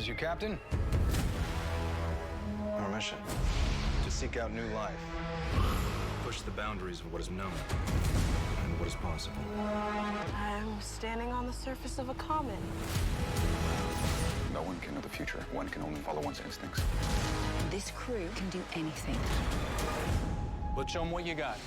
As your captain, our mission, to seek out new life. Push the boundaries of what is known and what is possible. I'm standing on the surface of a comet. No one can know the future. One can only follow one's instincts. This crew can do anything. Let's show them what you got.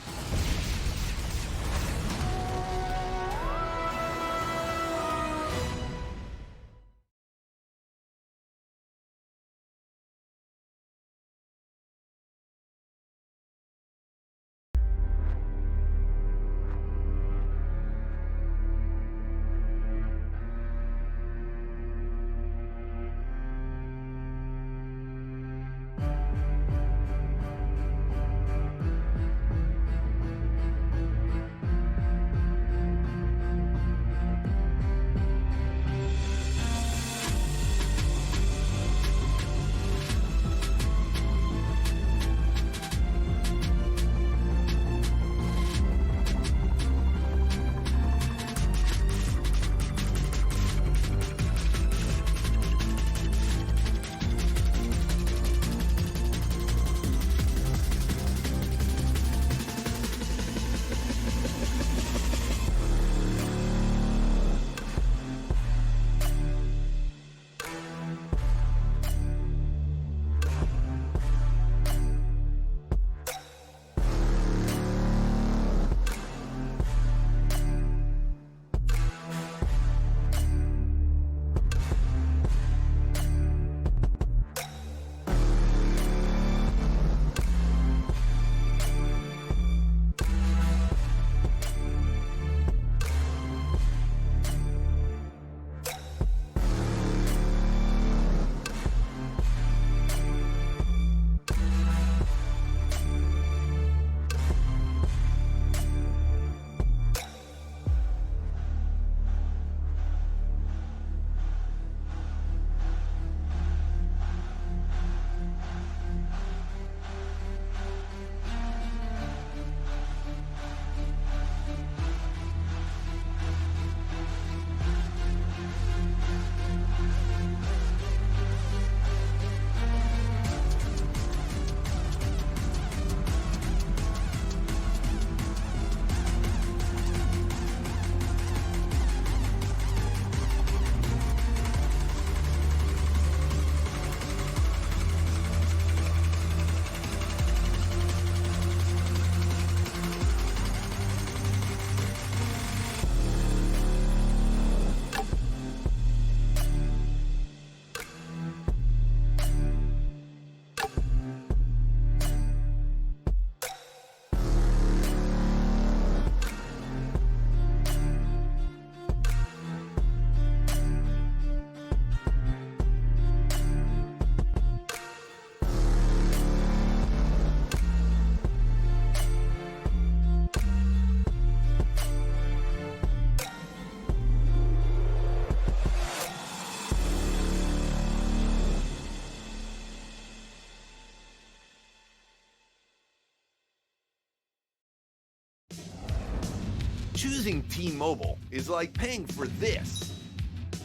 Choosing T-Mobile is like paying for this,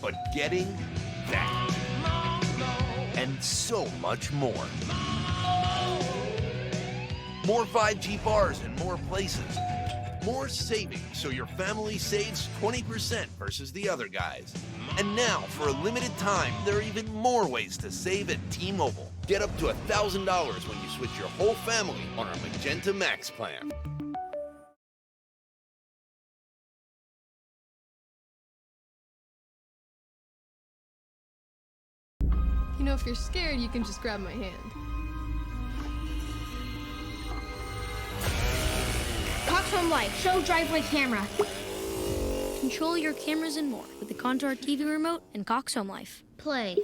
but getting that. And so much more. More 5G bars in more places. More savings so your family saves 20% versus the other guys. And now, for a limited time, there are even more ways to save at T-Mobile. Get up to $1,000 when you switch your whole family on our Magenta Max plan. You know, if you're scared, you can just grab my hand. Coxswarm Light, show driveway camera. Control your cameras and more with the Contour TV remote and Cox Home Life. Play.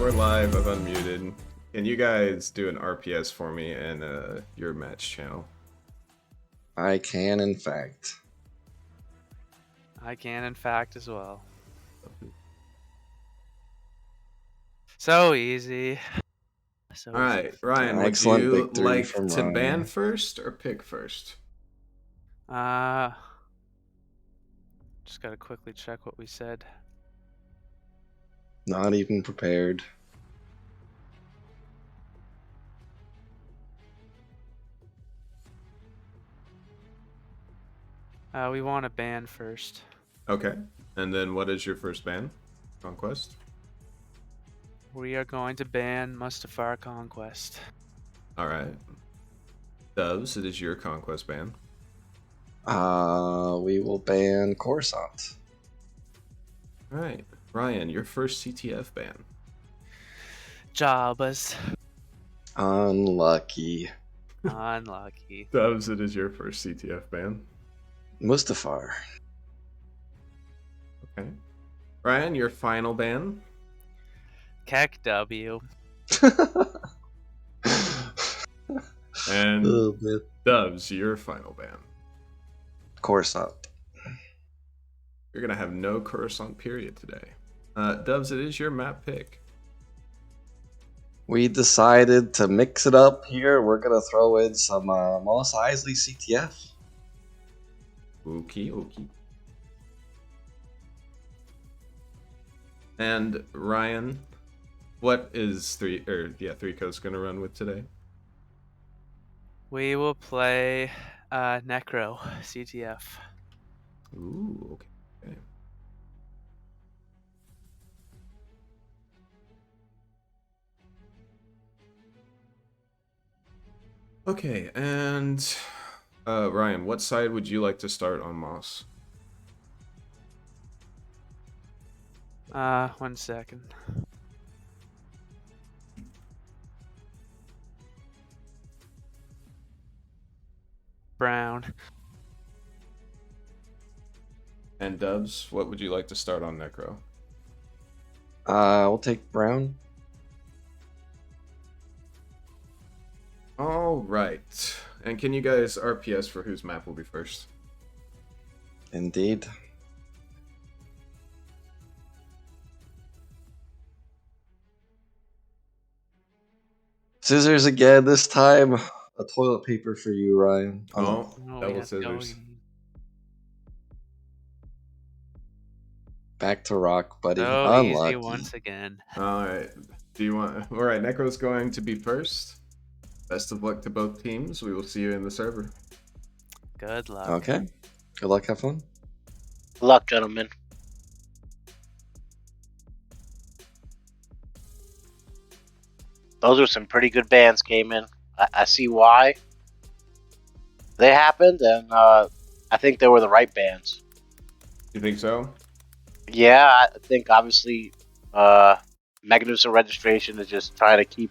we're live. I've unmuted. Can you guys do an RPS for me and your match channel? I can, in fact. I can, in fact, as well. So easy. So All right, easy. Ryan, would Excellent you victory like from to Ryan. ban first or pick first? Just gotta quickly check what we said. Not even prepared. We want to ban first. Okay. And then what is your first ban? Conquest? We are going to ban Mustafar Conquest. All right. Doves, it is your conquest ban. We will ban Coruscant. All right. Ryan, your first CTF ban. Jabba's. Unlucky. Unlucky. Doves, it is your first CTF ban. Mustafar. Okay. Ryan, your final ban. Keck W. And Oh, man. Doves, your final ban. Coruscant. You're going to have no Coruscant period today. Doves, it is your map pick. We decided to mix it up here. We're going to throw in some Mos Eisley CTF. Okay. And Ryan, what is 3Coast going to run with today? We will play Necro CTF. Ooh, okay. Okay, and Ryan, what side would you like to start on Moss? 1 second. Brown. And Dubs, what would you like to start on Necro? We'll take Brown. All right. And can you guys RPS for whose map will be first? Indeed. Scissors again, this time a toilet paper for you, Ryan. Oh, No, double yeah, scissors. Back to rock, buddy. So Unlucky. easy once again. All right. Do you want? All right. Necro's going to be first. Best of luck to both teams. We will see you in the server. Good luck. Okay. Good luck. Have fun. Good luck, gentlemen. Those were some pretty good bands came in. I see why they happened, and I think they were the right bands. You think so? Yeah, I think obviously Magnificent Registration is just trying to keep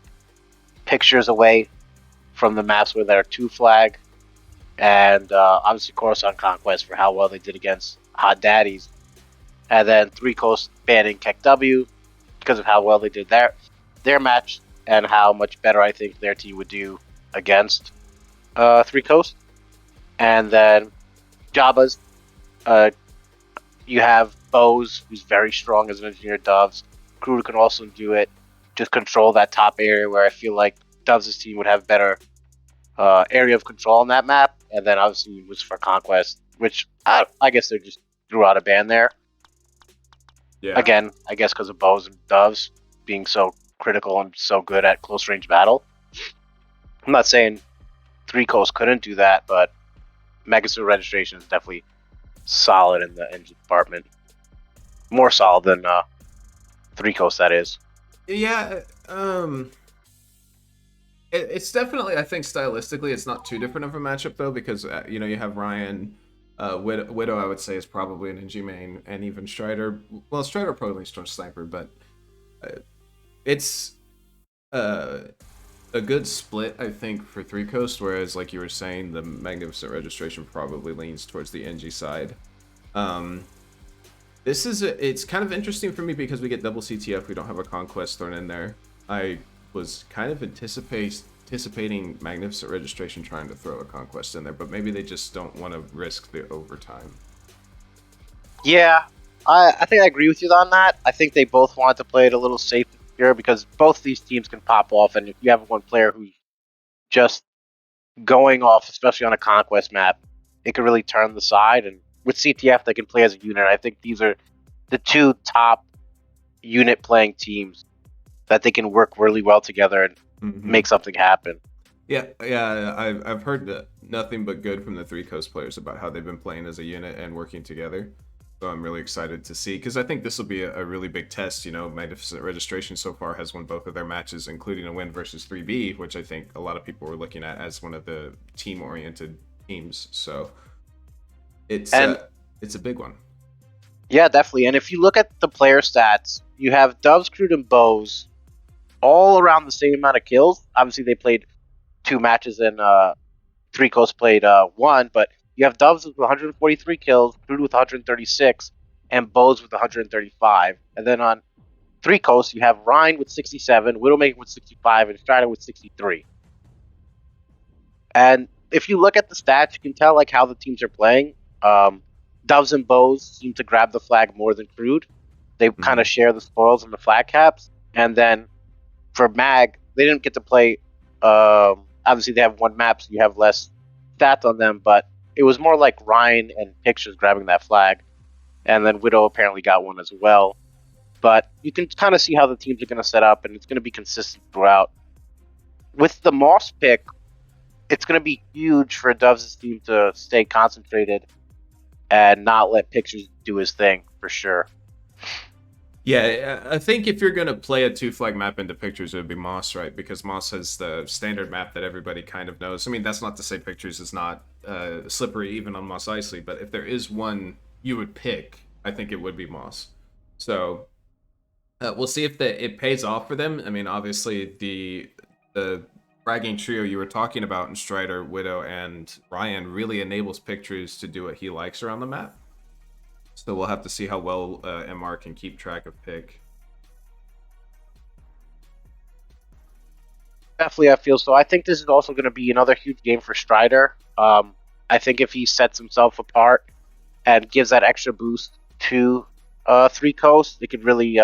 pictures away from the maps where they're 2 flag, and obviously Coruscant Conquest for how well they did against Hot Daddies, and then 3Coast banning Keck W because of how well they did their match and how much better I think their team would do against 3Coast. And then Jabba's, you have Bose, who's very strong as an engineer. Doves, Crew can also do it. Just control that top area where I feel like Doves' team would have better area of control on that map. And then obviously was for Conquest, which I guess they just threw out a ban there. Yeah. Again, I guess because of Bose and Doves being so critical and so good at close range battle. I'm not saying 3Coast couldn't do that, but Magnificent Registration is definitely solid in the engine department. More solid than 3Coast, that is. Yeah. It's definitely, I think stylistically, it's not too different of a matchup though, because you have Ryan. Widow, I would say, is probably an NG main, and even Strider. Well, Strider probably Storm Sniper, but it's a good split, I think, for 3Coast. Whereas, like you were saying, the Magnificent Registration probably leans towards the NG side. It's kind of interesting for me because we get double CTF. We don't have a Conquest thrown in there. I was kind of anticipating Magnificent Registration trying to throw a Conquest in there, but maybe they just don't want to risk the overtime. Yeah, I think I agree with you on that. I think they both wanted to play it a little safe here because both these teams can pop off, and if you have one player who's just going off, especially on a Conquest map, it could really turn the side. And with CTF, they can play as a unit. I think these are the two top unit playing teams that they can work really well together and make something happen. Yeah, I've heard nothing but good from the 3Coast players about how they've been playing as a unit and working together. So I'm really excited to see, because I think this will be a really big test. You know, Magnificent Registration so far has won both of their matches, including a win versus 3B, which I think a lot of people were looking at as one of the team-oriented teams. So it's a big one. Yeah, definitely. And if you look at the player stats, you have Doves, Crude, and Bows all around the same amount of kills. Obviously, they played 2 matches and 3Coast played 1, but you have Doves with 143 kills, Crude with 136, and Bows with 135. And then on 3Coast, you have Ryan with 67, Widowmaker with 65, and Strider with 63. And if you look at the stats, you can tell like how the teams are playing. Doves and Bows seem to grab the flag more than Crude. They kind of share the spoils and the flag caps. And then for Mag, they didn't get to play. Obviously, they have 1 map, so you have less stats on them. But it was more like Ryan and Pictures grabbing that flag, and then Widow apparently got one as well. But you can kind of see how the teams are going to set up, and it's going to be consistent throughout. With the Moss pick, it's going to be huge for Doves' team to stay concentrated and not let Pictures do his thing, for sure. Yeah, I think if you're going to play a 2-flag map into Pictures, it would be Moss, right? Because Moss has the standard map that everybody kind of knows. I mean, that's not to say Pictures is not slippery even on Moss Isley, but if there is one you would pick, I think it would be Moss. So we'll see if it pays off for them. I mean, obviously, the fragging trio you were talking about in Strider, Widow, and Ryan really enables Pictures to do what he likes around the map. So we'll have to see how well MR can keep track of pick. Definitely, I feel so. I think this is also going to be another huge game for Strider. I think if he sets himself apart and gives that extra boost to 3Coast, it could really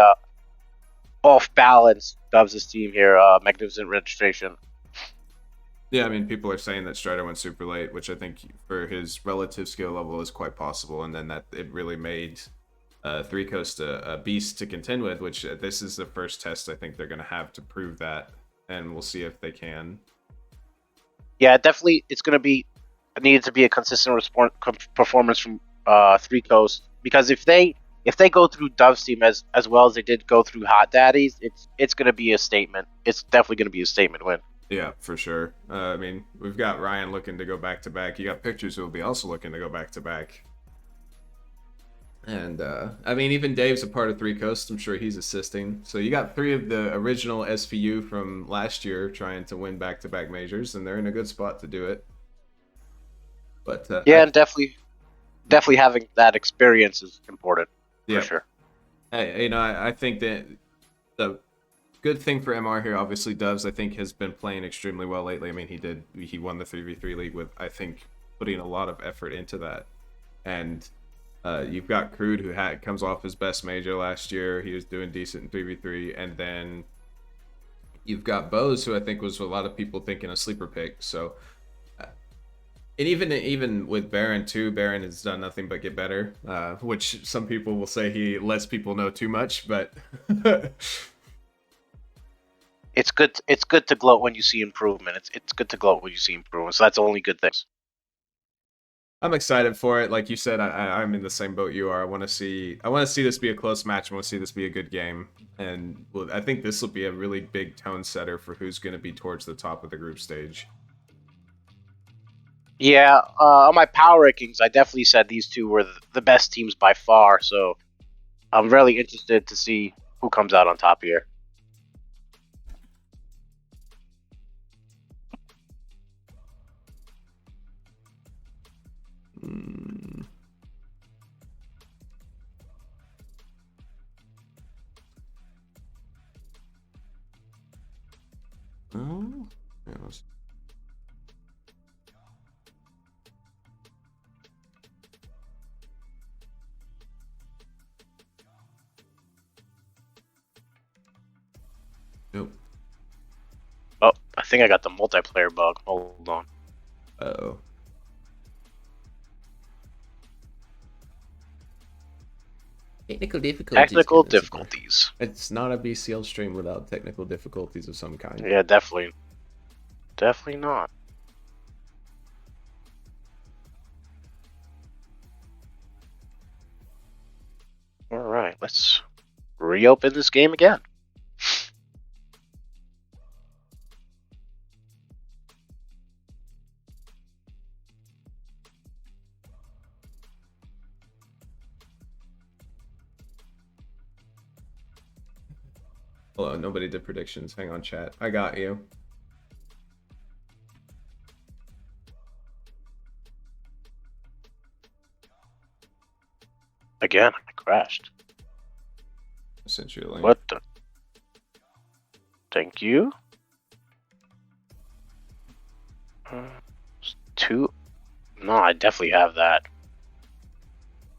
off-balance Doves' team here. Magnificent Registration. Yeah, I mean, people are saying that Strider went super late, which I think for his relative skill level is quite possible, and then that it really made 3Coast a beast to contend with, which this is the first test I think they're going to have to prove that, and we'll see if they can. Yeah, definitely, it's going to be needed to be a consistent performance from 3Coast, because if they go through Dove's team as well as they did go through Hot Daddies, it's going to be a statement. It's definitely going to be a statement win. Yeah, for sure. I mean, we've got Ryan looking to go back-to-back. You got Pictures who will be also looking to go back-to-back. And, I mean, even Dave's a part of 3Coast. I'm sure he's assisting. So you got 3 of the original SVU from last year trying to win back-to-back majors, and they're in a good spot to do it. But yeah, and definitely having that experience is important, for sure. Hey, you know, I think that the good thing for MR here, obviously, Doves, I think, has been playing extremely well lately. I mean, he won the 3v3 league with, I think, putting a lot of effort into that. And you've got Crude, who comes off his best major last year. He was doing decent in 3v3. And then you've got Bose, who I think was a lot of people thinking a sleeper pick. So, and even with Baron too, Baron has done nothing but get better, which some people will say he lets people know too much, but... It's good to gloat when you see improvement. It's good to gloat when you see improvement. So that's only good things. I'm excited for it. Like you said, I'm in the same boat you are. I want to see this be a close match. I want to see this be a good game, and I think this will be a really big tone setter for who's going to be towards the top of the group stage. Yeah, on my power rankings, I definitely said these two were the best teams by far. So I'm really interested to see who comes out on top here. course. Nope. Oh, I think I got the multiplayer bug. Hold on. Uh-oh. Technical difficulties. Technical difficulties. It's not a BCL stream without technical difficulties of some kind. Yeah, definitely. Definitely not. Alright, let's reopen this game again. Hold on, nobody did predictions. Hang on, chat. I got you. Again, I crashed. I sent you a link. What the? Thank you. Two? No, I definitely have that.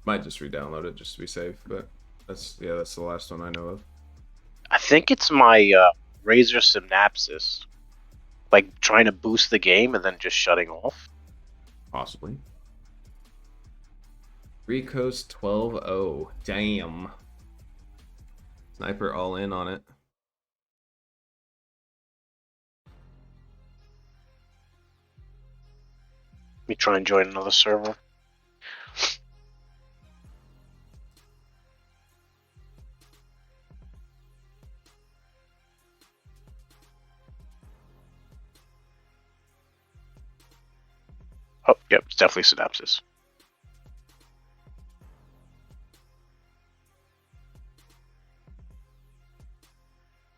Might just re-download it just to be safe, but that's the last one I know of. I think it's my Razer Synapsis. Like trying to boost the game and then just shutting off. Possibly. 3Coast 12-0. Damn. Sniper all in on it. Let me try and join another server. Oh, yep, it's definitely Synapsis.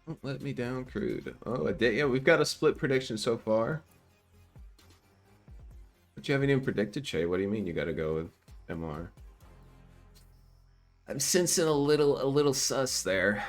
Don't let me down, crude. Oh, a day. Yeah, we've got a split prediction so far. But you haven't even predicted, Che. What do you mean you got to go with MR? I'm sensing a little sus there.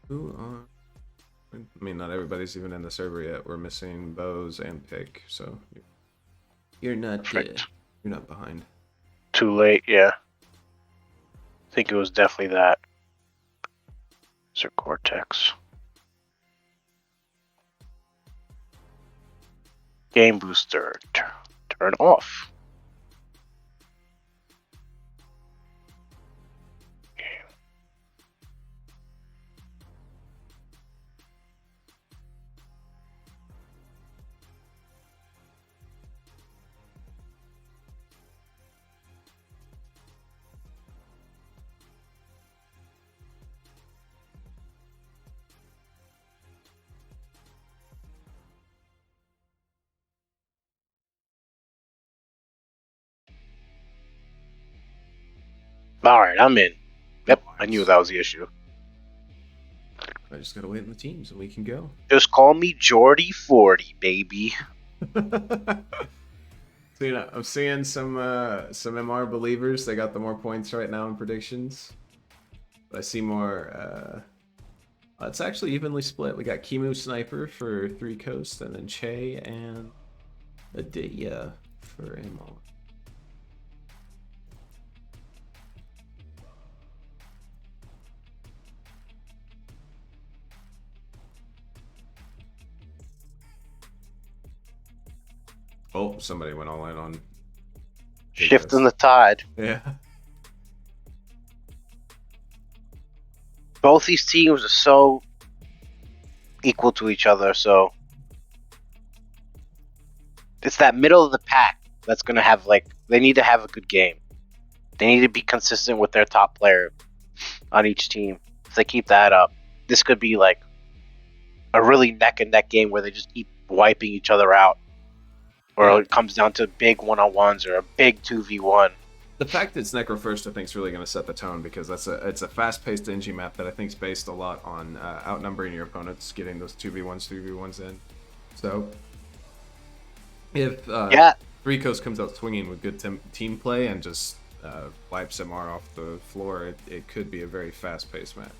Who are... I mean, not everybody's even in the server yet. We're missing Bose and Pick, so you're not you're not behind. Too late, yeah. I think it was definitely that. Is it Cortex? Game booster. Turn off. Alright, I'm in. Yep, I knew that was the issue. I just gotta wait in the teams and we can go. Just call me Jordy40, baby. So, you know, I'm seeing some MR believers. They got the more points right now in predictions. But I see more. It's actually evenly split. We got Kimu Sniper for 3Coast, and then Che and Aditya for MR. Oh, somebody went all in on Shifting the tide. Yeah. Both these teams are so equal to each other, so it's that middle of the pack that's going to have, like, they need to have a good game. They need to be consistent with their top player on each team. If they keep that up, this could be like a really neck and neck game where they just keep wiping each other out, or it comes down to big 1-on-1s or a big 2v1. The fact that it's Necro first, I think, is really going to set the tone because it's a fast-paced NG map that I think is based a lot on outnumbering your opponents, getting those 2v1s, 3v1s in. So if 3Coast comes out swinging with good team play and just wipes MR off the floor, it could be a very fast-paced map.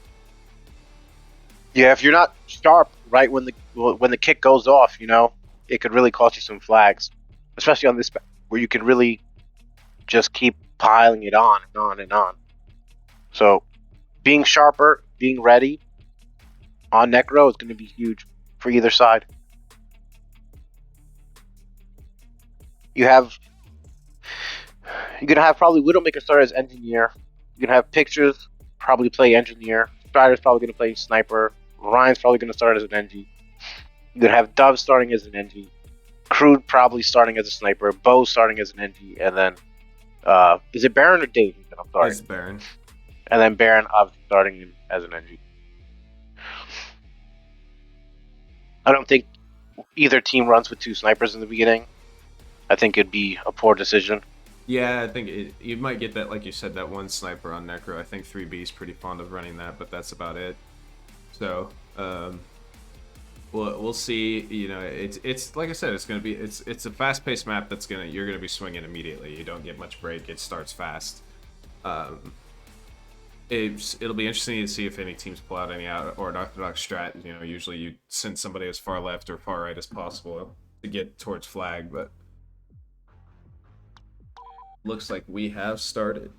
Yeah, if you're not sharp right when the kick goes off, you know, it could really cost you some flags, especially on this where you can really just keep piling it on and on and on. So being sharper, being ready on Necro is going to be huge for either side. You're going to have probably Widowmaker start as engineer. You're going to have Pictures probably play engineer. Strider's probably going to play sniper. Ryan's probably going to start as an NG. You're going to have Dove starting as an NG. Crude probably starting as a sniper. Bo starting as an NG. And then, is it Baron or Dave? I'm sorry. It's Baron. And then Baron obviously starting as an NG. I don't think either team runs with 2 snipers in the beginning. I think it'd be a poor decision. Yeah, I think you might get that, like you said, that one sniper on Necro. I think 3B is pretty fond of running that, but that's about it. So, we'll see. You know, it's like I said, it's a fast-paced map you're gonna be swinging immediately. You don't get much break. It starts fast. It'll be interesting to see if any teams pull out any unorthodox strat. You know, usually you send somebody as far left or far right as possible to get towards flag, but looks like we have started.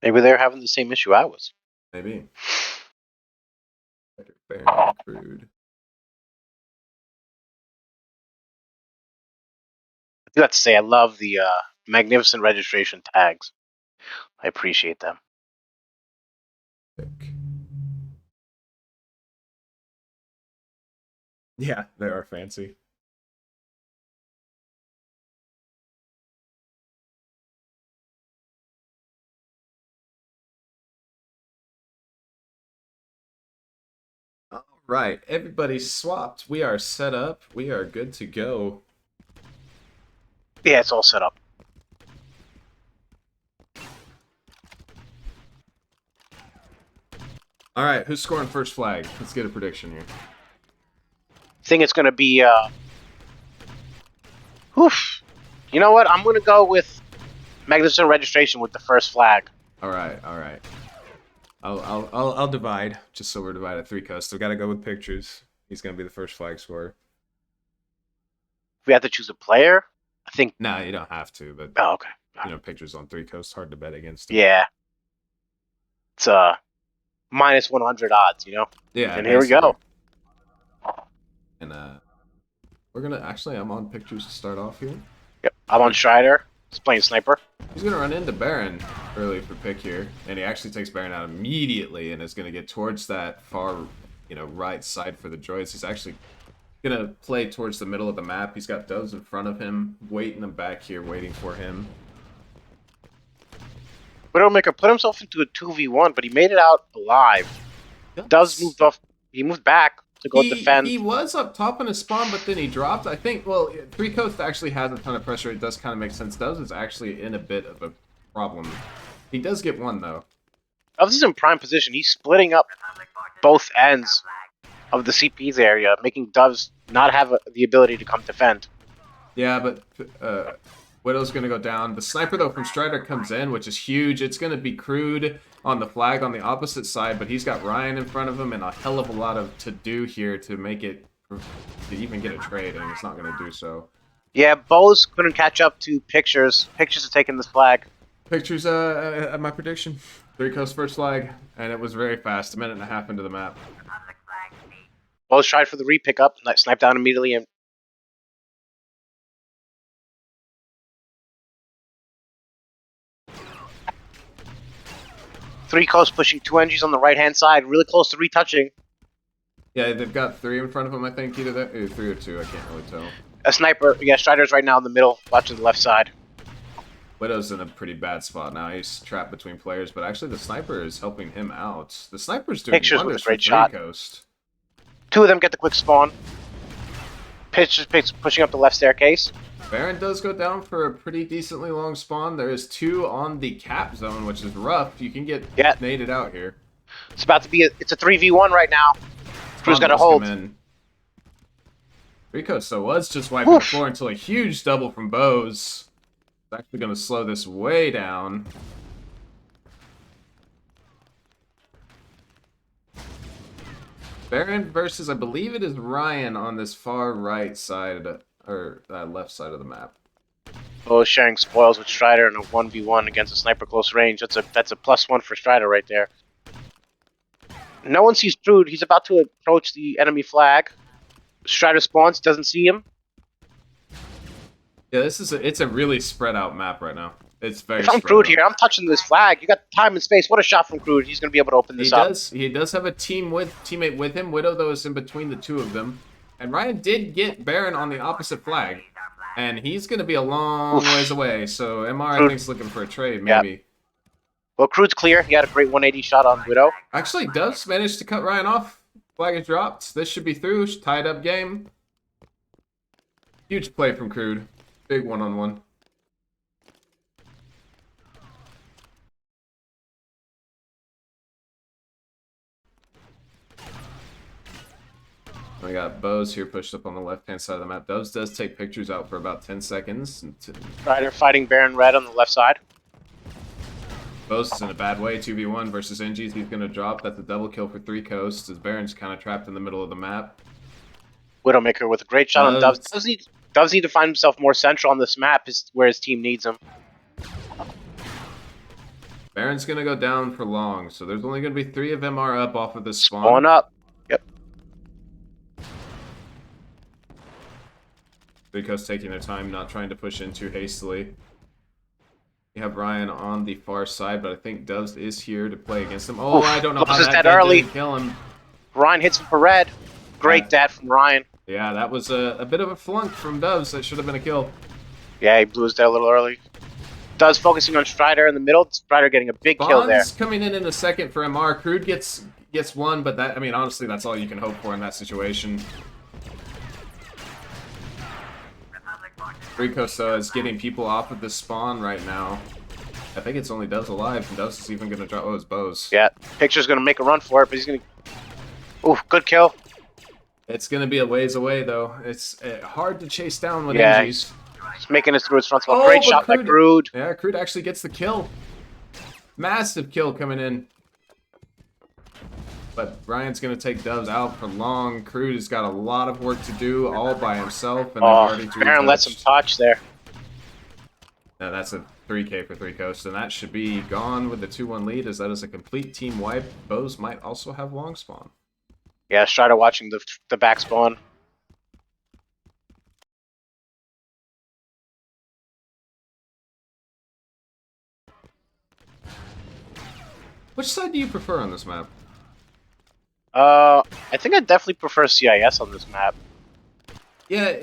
Maybe they're having the same issue I was. Maybe. Crude. I do have to say, I love the magnificent registration tags. I appreciate them. Yeah, they are fancy. All right, everybody's swapped. We are set up. We are good to go. Yeah, it's all set up. All right, who's scoring first flag? Let's get a prediction here. I think it's going to be... Oof. You know what? I'm going to go with magnificent registration with the first flag. All right, all right. I'll divide, just so we're divided at 3Coast. I've got to go with Pictures. He's going to be the first flag scorer. We have to choose a player? I think... Nah, you don't have to, but... Oh, okay. You know, Pictures on 3Coast, hard to bet against him. Yeah. It's minus 100 odds, you know? Yeah. And here we go. And we're going to... Actually, I'm on Pictures to start off here. Yep, I'm on Strider. He's playing sniper. He's going to run into Baron early for pick here. And he actually takes Baron out immediately and is going to get towards that far, right side for the droids. He's actually going to play towards the middle of the map. He's got Doves in front of him, waiting them back here, waiting for him. Widowmaker put himself into a 2v1, but he made it out alive. Doves moved off. He moved back to go defend. He was up top in his spawn, but then he dropped. I think, 3Coast actually has a ton of pressure. It does kind of make sense. Doves is actually in a bit of a problem. He does get one, though. Doves is in prime position. He's splitting up both ends of the CP's area, making Doves not have the ability to come defend. Yeah, but Widow's going to go down. The sniper, though, from Strider comes in, which is huge. It's going to be Crude on the flag on the opposite side, but he's got Ryan in front of him and a hell of a lot to do here to make it, to even get a trade, and it's not going to do so. Yeah, Bose couldn't catch up to Pictures. Pictures are taking this flag. Pictures, at my prediction. 3Coast first flag, and it was very fast, a minute and a half into the map. Bose tried for the re-pickup, sniped down immediately, and 3Coast pushing 2 NGs on the right-hand side, really close to retouching. Yeah, they've got 3 in front of them, I think, either that, or 3 or 2, I can't really tell. A sniper, yeah, Strider's right now in the middle, watching the left side. Widow's in a pretty bad spot now. He's trapped between players, but actually the sniper is helping him out. The sniper's doing Pictures with a wonders for great shot. 3Coast. 2 of them get the quick spawn. Pitch pushing up the left staircase. Baron does go down for a pretty decently long spawn. There is 2 on the cap zone, which is rough. You can get naded out here. It's about to be it's a 3v1 right now. Crew's got to hold. 3Coast so was just wiping the floor until a huge double from Bose. It's actually going to slow this way down. Baron versus, I believe it is Ryan on this far right side, or left side of the map. Both sharing spoils with Strider in a 1v1 against a sniper close range. That's a +1 for Strider right there. No one sees Crude. He's about to approach the enemy flag. Strider spawns, doesn't see him. Yeah, it's a really spread out map right now. It's very. If I'm Crude here, I'm touching this flag. You got time and space. What a shot from Crude. He's going to be able to open this up. He does have a teammate with him. Widow, though, is in between the 2 of them. And Ryan did get Baron on the opposite flag. And he's going to be a long ways away. So MR, I think, is looking for a trade, maybe. Yep. Well, Crude's clear. He had a great 180 shot on Widow. Actually, Doves managed to cut Ryan off. Flag is dropped. This should be through. Tied up game. Huge play from Crude. Big one-on-one. We got Bose here pushed up on the left-hand side of the map. Doves does take pictures out for about 10 seconds. Strider fighting Baron Red on the left side. Bose is in a bad way. 2v1 versus NGs. He's going to drop. That's a double kill for 3Coast as Baron's kind of trapped in the middle of the map. Widowmaker with a great shot on Doves. Doves need to find himself more central on this map, is where his team needs him. Baron's going to go down for long, so there's only going to be 3 of MR up off of this spawn. Spawn up. Yep. 3Coast taking their time, not trying to push in too hastily. You have Ryan on the far side, but I think Doves is here to play against him. Oh, I don't know how that guy didn't kill him. Ryan hits him for red. Great dad from Ryan. Yeah, that was a bit of a flunk from Doves. That should have been a kill. Yeah, he blew his dad a little early. Doves focusing on Strider in the middle. Strider getting a big kill there. Coming in a second for MR. Crude gets one, but that, I mean, honestly, that's all you can hope for in that situation. 3Coast is getting people off of this spawn right now. I think it's only Doves alive, and Doves is even going to drop his Bose. Yeah, Picture's going to make a run for it, but he's going to... Ooh, good kill. It's going to be a ways away, though. It's hard to chase down with NGs. He's making it through his front spot. Great shot by Crude. Yeah, Crude actually gets the kill. Massive kill coming in. But Ryan's going to take Doves out for long. Crude has got a lot of work to do all by himself. And Baron lets him touch there. Now that's a 3K for 3Coast, and that should be gone with the 2-1 lead, as that is a complete team wipe. Bose might also have long spawn. Yeah, Strider watching the back spawn. Which side do you prefer on this map? I think I definitely prefer CIS on this map. Yeah.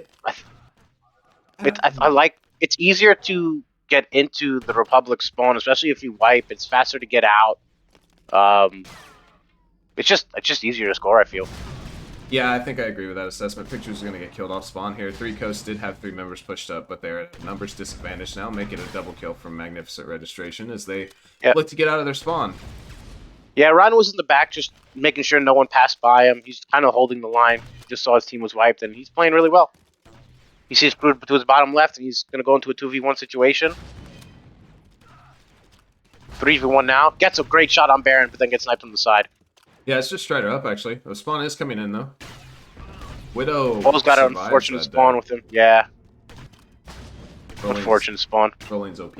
I like... It's easier to get into the Republic spawn, especially if you wipe. It's faster to get out. It's just easier to score, I feel. Yeah, I think I agree with that assessment. Pictures are going to get killed off spawn here. 3Coast did have 3 members pushed up, but they're at a numbers disadvantage now, making a double kill from Magnificent Registration as they look to get out of their spawn. Yeah, Ryan was in the back, just making sure no one passed by him. He's kind of holding the line. Just saw his team was wiped, and he's playing really well. He sees Crude to his bottom left, and he's going to go into a 2v1 situation. 3v1 now. Gets a great shot on Baron, but then gets sniped on the side. Yeah, it's just Strider up, actually. The spawn is coming in, though. Widow. Paul's got an unfortunate spawn with him. Yeah. Unfortunate spawn. Rolling's OP.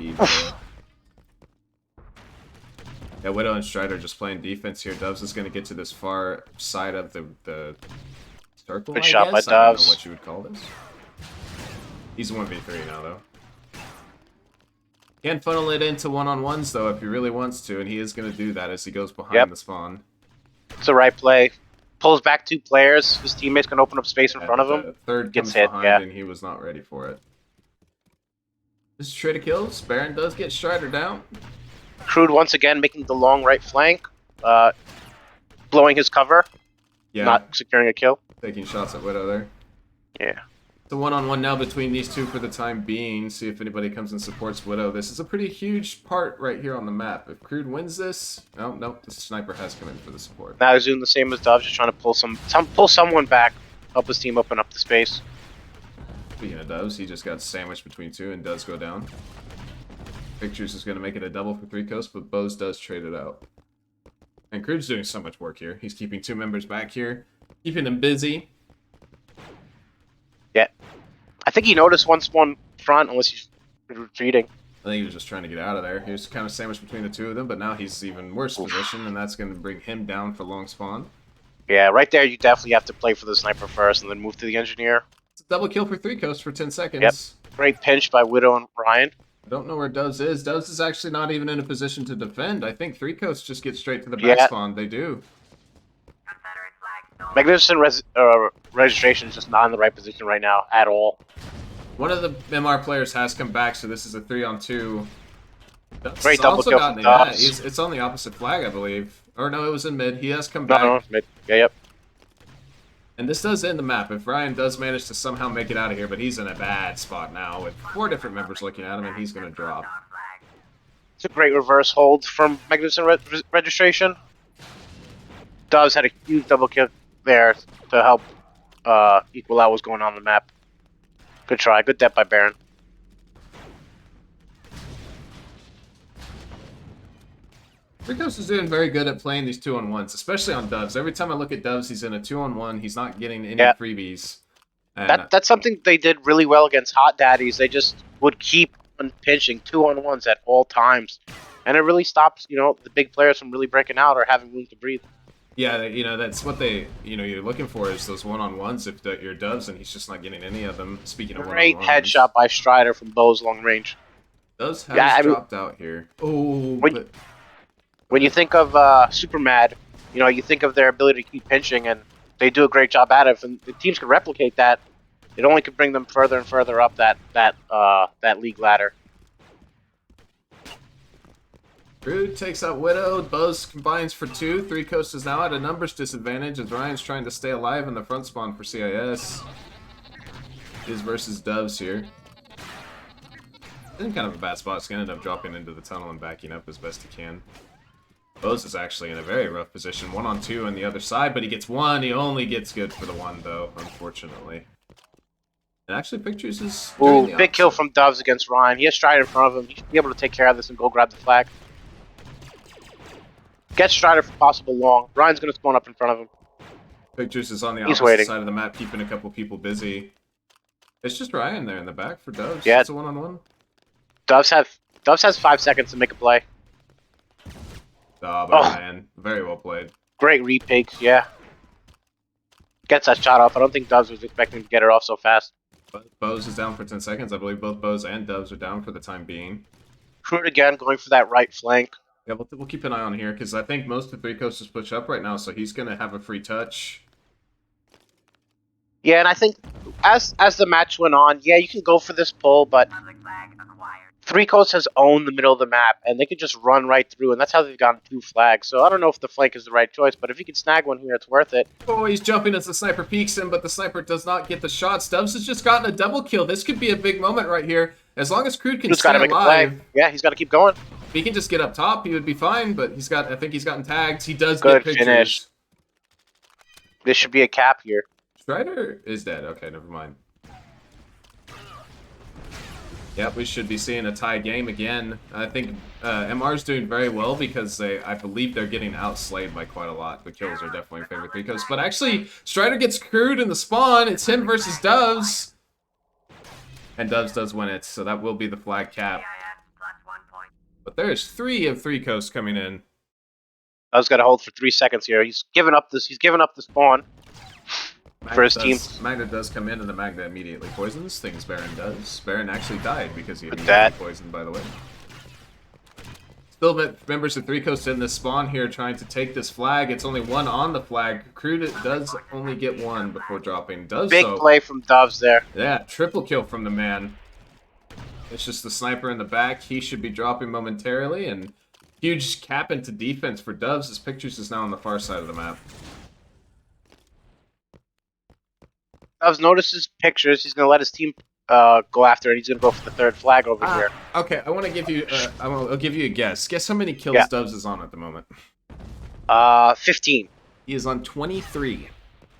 Yeah, Widow and Strider just playing defense here. Doves is going to get to this far side of the circle, Good shot by I don't know Doves. what you would call this. He's 1v3 now, though. Can funnel it into one-on-ones, though, if he really wants to, and he is going to do that as he goes behind the spawn. It's the right play. Pulls back 2 players. His teammates can open up space in front of him. The third gets comes hit, behind, and he was not ready for it. This is trade of kills. Baron does get Strider down. Crude once again making the long right flank, blowing his cover, not securing a kill. Taking shots at Widow there. Yeah. It's a one-on-one now between these two for the time being. See if anybody comes and supports Widow. This is a pretty huge part right here on the map. If Crude wins this, nope, the sniper has come in for the support. Now he's doing the same as Doves, just trying to pull someone back, help his team open up the space. Speaking of Doves, he just got sandwiched between two and does go down. Pictures is going to make it a double for 3Coast, but Bose does trade it out. And Crude's doing so much work here. He's keeping two members back here, keeping them busy. Yeah. I think he noticed one spawn front, unless he's retreating. I think he was just trying to get out of there. He was kind of sandwiched between the two of them, but now he's even worse position, and that's going to bring him down for long spawn. Yeah, right there you definitely have to play for the sniper first and then move to the engineer. It's a double kill for 3Coast for 10 seconds. Yep. Great pinch by Widow and Ryan. I don't know where Doves is. Doves is actually not even in a position to defend. I think 3Coast just gets straight to the back spawn. They do. Magnificent registration is just not in the right position right now at all. One of the MR players has come back, so this is a 3-on-2. Great double kill from Doves. It's on the opposite flag, I believe. Or no, it was in mid. He has come back. No, mid. Yeah, yep. And this does end the map. If Ryan does manage to somehow make it out of here, but he's in a bad spot now with 4 different members looking at him, and he's going to drop. It's a great reverse hold from Magnificent Registration. Doves had a huge double kill there to help equal out what's going on the map. Good try. Good depth by Baron. Rico's is doing very good at playing these 2-on-1s, especially on Doves. Every time I look at Doves, he's in a 2-on-1. He's not getting any freebies. And that's something they did really well against Hot Daddies. They just would keep on pinching 2-on-1s at all times. And it really stops, the big players from really breaking out or having room to breathe. Yeah, that's what you're looking for is those 1-on-1s if you're Doves, and he's just not getting any of them. Speaking of great 1-on-1s. headshot by Strider from Bo's long range. Doves has dropped out here. Oh, when you think of Super Mad, you think of their ability to keep pinching, and they do a great job at it. And the teams can replicate that. It only could bring them further and further up that league ladder. Crude takes out Widow. Bose combines for 2. 3Coast is now at a numbers disadvantage as Ryan's trying to stay alive in the front spawn for CIS. Is versus Doves here. In kind of a bad spot. He's going to end up dropping into the tunnel and backing up as best he can. Bose is actually in a very rough position. 1-on-2 on the other side, but he gets 1. He only gets good for the 1, though, unfortunately. And actually, Pictures is doing the big kill from Doves against Ryan. He has Strider in front of him. He should be able to take care of this and go grab the flag. Get Strider for possible long. Ryan's going to spawn up in front of him. Pictures is on the opposite side of the map, keeping a couple people busy. It's just Ryan there in the back for Doves. Yeah. It's a 1-on-1. Doves has 5 seconds to make a play. But Ryan, very well played. Great retakes, yeah. Gets that shot off. I don't think Doves was expecting to get it off so fast. But Bose is down for 10 seconds. I believe both Bose and Doves are down for the time being. Crude again, going for that right flank. Yeah, we'll keep an eye on here, because I think most of 3Coast is pushed up right now, so he's going to have a free touch. Yeah, and I think as the match went on, yeah, you can go for this pull, but 3Coast has owned the middle of the map, and they can just run right through, and that's how they've gotten 2 flags. So I don't know if the flank is the right choice, but if you can snag one here, it's worth it. Oh, he's jumping as the sniper peeks him, but the sniper does not get the shots. Stubbs has just gotten a double kill. This could be a big moment right here. As long as Crude can stay alive. Yeah, he's got to keep going. If he can just get up top, he would be fine, but I think he's gotten tags. He does Good get Pictures. finish. This should be a cap here. Strider is dead. Okay, never mind. Yep, we should be seeing a tie game again. I think MR's doing very well because I believe they're getting outslayed by quite a lot. The kills are definitely in favor of 3Coast. But actually, Strider gets Crude in the spawn. It's him versus Doves. And Doves does win it, so that will be the flag cap. But there's 3 of 3Coast coming in. Doves got to hold for 3 seconds here. He's given up the spawn. For his team. Magna does come in, and the Magna immediately poisons things. Baron does. Baron actually died because he poisoned, by the way. Still members of 3Coast in this spawn here trying to take this flag. It's only 1 on the flag. Crude does only get 1 before dropping. Big play from Doves there. Yeah, triple kill from the man. It's just the sniper in the back. He should be dropping momentarily, and huge cap into defense for Doves. His pictures is now on the far side of the map. Doves notices pictures. He's going to let his team go after it. He's going to go for the third flag over here. Okay, I want to give you. I'll give you a guess. Guess how many kills Doves is on at the moment. 15. He is on 23.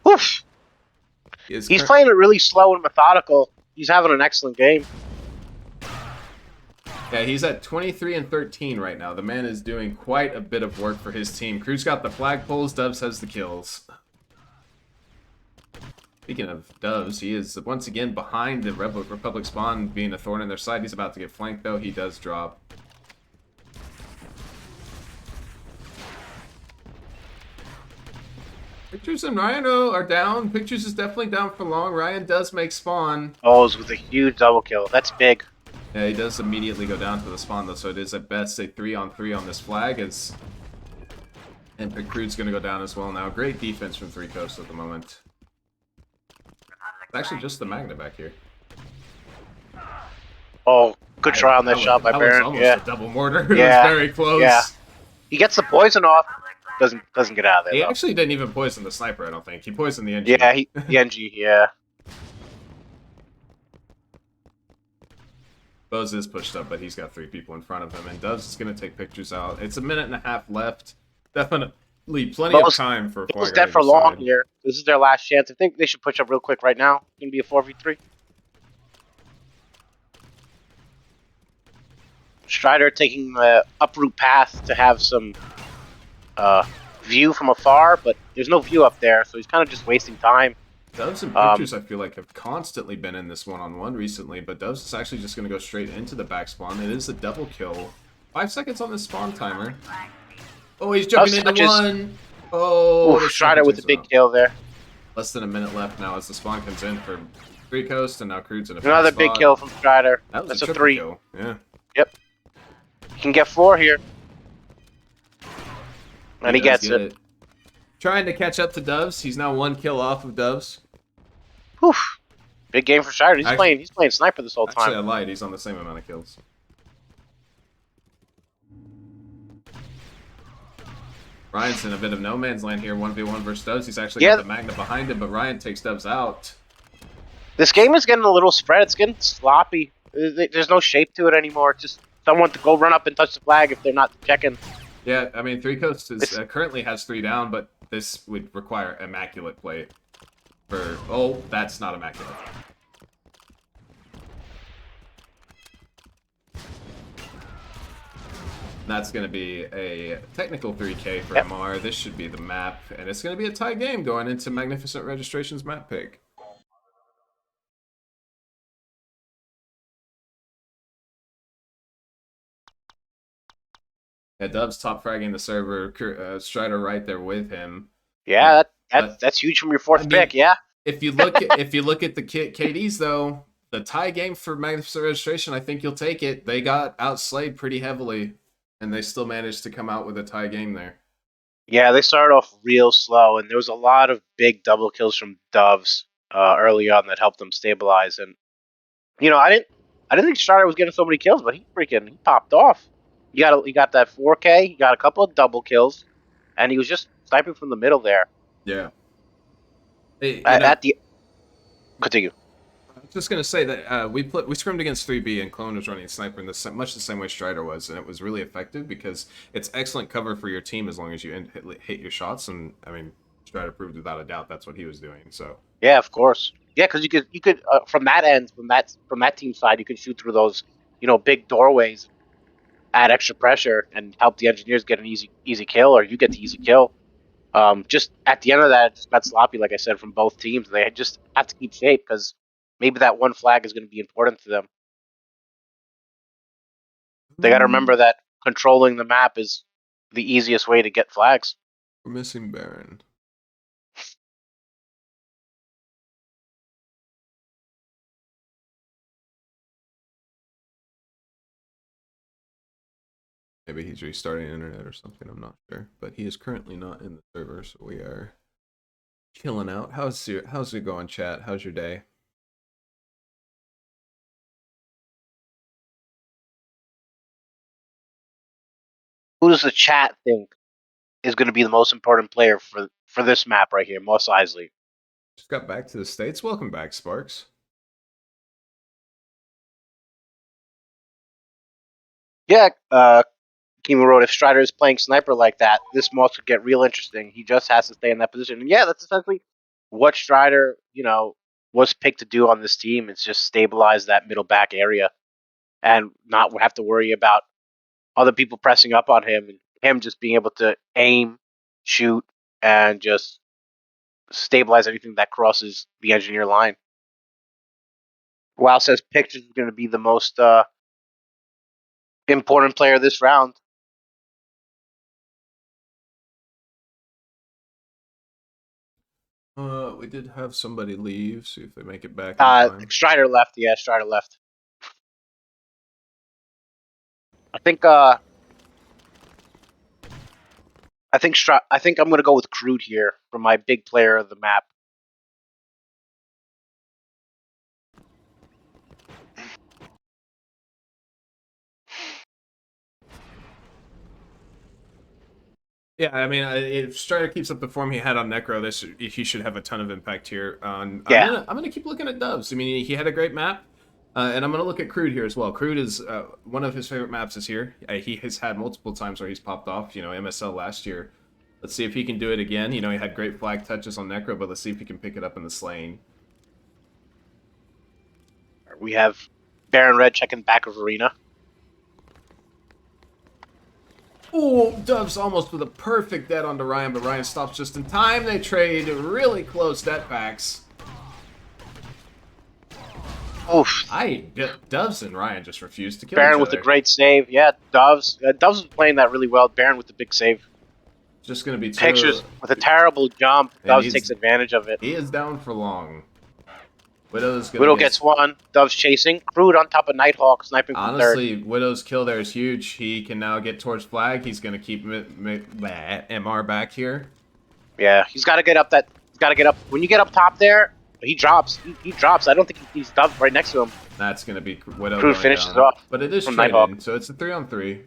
Oof. He's playing it really slow and methodical. He's having an excellent game. Yeah, he's at 23 and 13 right now. The man is doing quite a bit of work for his team. Crew's got the flagpoles. Doves has the kills. Speaking of Doves, he is once again behind the Republic spawn, being a thorn in their side. He's about to get flanked, though. He does drop. Pictures and Ryan are down. Pictures is definitely down for long. Ryan does make spawn. Oh, it was with a huge double kill. That's big. Yeah, he does immediately go down to the spawn, though, so it is at best a 3-on-3 on this flag. And Crude's going to go down as well now. Great defense from 3Coast at the moment. It's actually just the Magna back here. Oh, good try on that shot by Baron. That was almost a double mortar. It was very close. Yeah. He gets the poison off. Doesn't get out of there. He though. actually didn't even poison the sniper, I don't think. He poisoned the NG. Yeah, the NG, yeah. Bose is pushed up, but he's got 3 people in front of him, and Doves is going to take pictures out. It's a minute and a half left. Definitely plenty of time for Bo's dead for long here. This is their last chance. I think they should push up real quick right now. It's going to be a 4v3. Strider taking the uproot path to have some view from afar, but there's no view up there, so he's kind of just wasting time. Doves and Pictures, I feel like, have constantly been in this one-on-one recently, but Doves is actually just going to go straight into the back spawn. It is a double kill. 5 seconds on the spawn timer. Oh, he's jumping into one. Oh, Strider with a big kill there. Less than a minute left now as the spawn comes in for 3Coast, and now Crude's in a another big kill from Strider. That's a 3. Kill. Yeah. Yep. He can get 4 here. And he gets it. Trying to catch up to Doves. He's now 1 kill off of Doves. Whew. Big game for Strider. He's playing sniper this whole time. Actually, I lied. He's on the same amount of kills. Ryan's in a bit of no man's land here. 1v1 versus Doves. He's actually got the Magna behind him, but Ryan takes Doves out. This game is getting a little spread. It's getting sloppy. There's no shape to it anymore. Just someone to go run up and touch the flag if they're not checking. Yeah, I mean, 3Coast is currently has 3 down, but this would require immaculate play. Oh, that's not immaculate. That's going to be a technical 3K for MR. This should be the map, and it's going to be a tie game going into Magnificent Registration's map pick. Yeah, Dub's top fragging the server. Strider right there with him. Yeah, that's huge from your 4th pick. Yeah. If you look at the KDs though, the tie game for Magnificent Registration, I think you'll take it. They got outslayed pretty heavily, and they still managed to come out with a tie game there. Yeah, they started off real slow, and there was a lot of big double kills from Doves early on that helped them stabilize. And you know, I didn't think Strider was getting so many kills, but he popped off. He got that 4K. He got a couple of double kills, and he was just sniping from the middle there. Yeah. Continue. I was just gonna say that we scrimmed against 3B, and Clone was running sniper in much the same way Strider was, and it was really effective because it's excellent cover for your team as long as you hit your shots. And I mean, Strider proved without a doubt that's what he was doing. So yeah, of course. Yeah, because you could from that end, from that team side, you could shoot through those big doorways, add extra pressure, and help the engineers get an easy kill, or you get the easy kill. Just at the end of that, it just got sloppy, like I said, from both teams. They just have to keep shape because maybe that one flag is going to be important to them. They got to remember that controlling the map is the easiest way to get flags. We're missing Baron. Maybe he's restarting internet or something, I'm not sure. But he is currently not in the server, so we are chilling out. How's it going, chat? How's your day? does the chat think is going to be the most important player for this map right here, Mos Eisley? Just got back to the States. Welcome back, Sparks. Yeah, Kima wrote, if Strider is playing sniper like that, this Moss could get real interesting. He just has to stay in that position. And yeah, that's essentially what Strider, was picked to do on this team. It's just stabilize that middle back area and not have to worry about other people pressing up on him and him just being able to aim, shoot, and just stabilize anything that crosses the engineer line. Wow says Pictures is going to be the most important player this round. We did have somebody leave. See if they make it back in time. Strider left. Yeah, Strider left. I think I'm going to go with Crude here for my big player of the map. Yeah, I mean, if Strider keeps up the form he had on Necro, he should have a ton of impact here. I'm gonna keep looking at Doves. I mean, he had a great map, and I'm gonna look at Crude here as well. Crude is one of his favorite maps is here. He has had multiple times where he's popped off. MSL last year. Let's see if he can do it again. He had great flag touches on Necro, but let's see if he can pick it up in the slaying. We have Baron Red checking back of Arena. Oh, Doves almost with a perfect dead onto Ryan, but Ryan stops just in time. They trade really close death packs. Oof. Doves and Ryan just refused to kill Baron each with other. a great save. Yeah, Doves was playing that really well. Baron with the big save. Just going to be Pictures with a terrible jump. Doves takes advantage of it. He is down for long. Widow gets one. Doves chasing. Crude on top of Nighthawk, sniping from third. Honestly, Widow's kill there is huge. He can now get towards flag. He's going to keep MR back here. Yeah, he's got to get up that. He's got to get up. When you get up top there, he drops. He drops. I don't think he's Doves right next to him. That's going to be Widow. Crude finishes down. off. But it is from traded, Nighthawk. so it's a 3-on-3.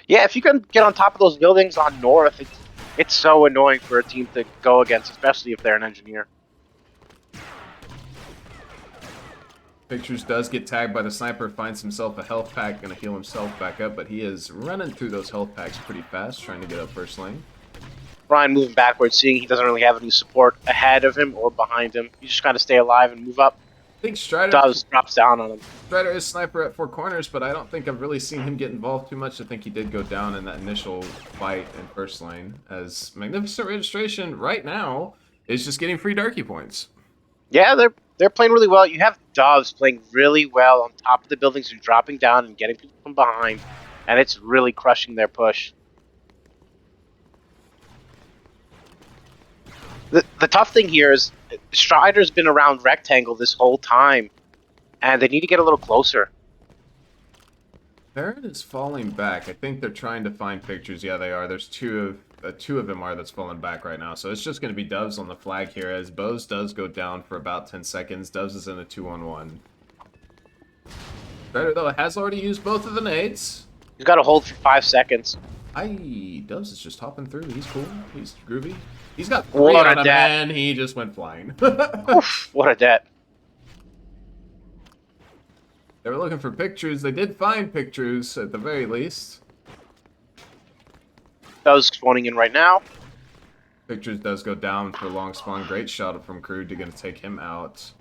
Yeah, if you can get on top of those buildings on North, it's so annoying for a team to go against, especially if they're an engineer. Pictures does get tagged by the sniper, finds himself a health pack, gonna heal himself back up, but he is running through those health packs pretty fast, trying to get up first lane. Ryan moving backwards, seeing he doesn't really have any support ahead of him or behind him. You just gotta stay alive and move up. I think Strider drops down on him. Strider is sniper at 4 corners, but I don't think I've really seen him get involved too much. I think he did go down in that initial fight in first lane, as Magnificent Registration right now is just getting free Darky points. Yeah, they're playing really well. You have Doves playing really well on top of the buildings and dropping down and getting people from behind, and it's really crushing their push. The tough thing here is Strider's been around Rectangle this whole time, and they need to get a little closer. Baron is falling back. I think they're trying to find pictures. Yeah, they are. There's two of them are that's falling back right now. So it's just going to be Doves on the flag here as Bose does go down for about 10 seconds. Doves is in a 2-on-1. Strider, though, has already used both of the nades. He's got to hold for 5 seconds. Doves is just hopping through. He's cool. He's groovy. He's got 3 what on a him, debt. and he just went flying. Oof, what a debt. They were looking for pictures. They did find pictures at the very least. Doves spawning in right now. Pictures does go down for long spawn. Great shot from Crude to gonna take him out.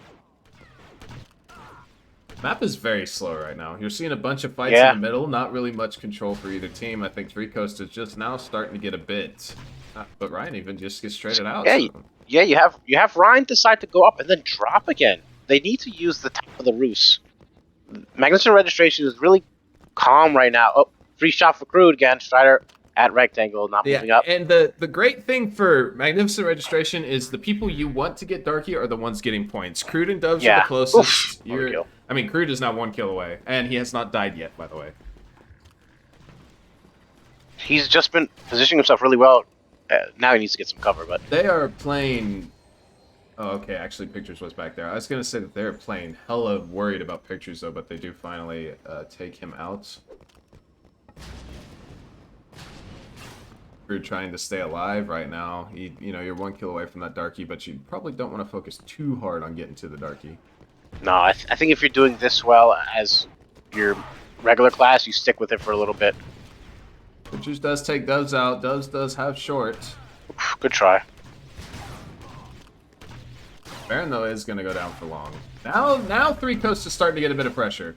Map is very slow right now. You're seeing a bunch of fights in the middle. Not really much control for either team. I think 3Coast is just now starting to get a bit. But Ryan even just gets traded out. Yeah, so. yeah. You have Ryan decide to go up and then drop again. They need to use the top of the roost. Magnificent Registration is really calm right now. Oh, free shot for Crude again. Strider at Rectangle, not moving up. And the great thing for Magnificent Registration is the people you want to get Darky are the ones getting points. Crude and Doves are the closest. I mean, Crude is now 1 kill away, and he has not died yet, by the way. He's just been positioning himself really well. Now he needs to get some cover, but they are playing. Oh, okay. Actually, Pictures was back there. I was gonna say that they're playing hella worried about Pictures though, but they do finally take him out. Crude trying to stay alive right now. You're 1 kill away from that Darky, but you probably don't want to focus too hard on getting to the Darky. No, I think if you're doing this well as your regular class, you stick with it for a little bit. Pictures does take Doves out. Doves does have short. Good try. Baron, though, is going to go down for long. Now 3Coast is starting to get a bit of pressure.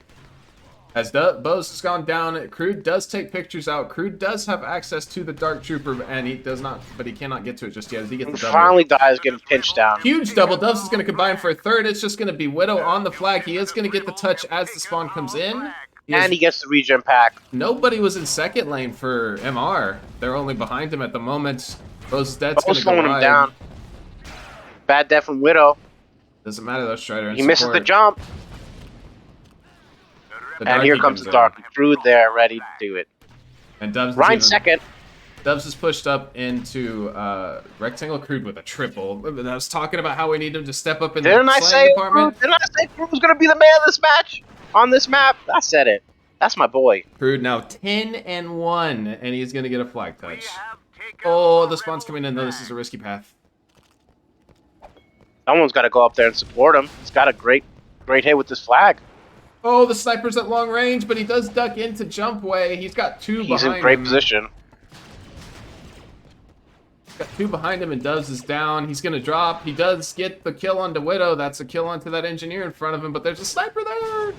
As Bose has gone down, Crude does take pictures out. Crude does have access to the Dark Trooper, and he does not, but he cannot get to it just yet as he gets the double. Finally dies getting pinched down. Huge double. Doves is going to combine for a third. It's just going to be Widow on the flag. He is going to get the touch as the spawn comes in. He gets the regen pack. Nobody was in second lane for MR. They're only behind him at the moment. Bose's dead's going Bo's to go slowing him wide. down. Bad death from Widow. Doesn't matter though, Strider. He misses the jump. And here comes the Dark. Crude there, ready to do it. And Dubs Ryan second. Dubs is pushed up into Rectangle. Crude with a triple. I was talking about how we need him to step up in the slang department. Didn't I say Crude was going to be the man of this match? On this map? I said it. That's my boy. Crude now 10-1, and he's going to get a flag touch. Oh, the spawn's coming in, though. This is a risky path. Someone's got to go up there and support him. He's got a great hit with this flag. Oh, the sniper's at long range, but he does duck into jump way. He's got two behind him. He's in great position. Got two behind him, and Doves is down. He's going to drop. He does get the kill onto Widow. That's a kill onto that engineer in front of him, but there's a sniper there.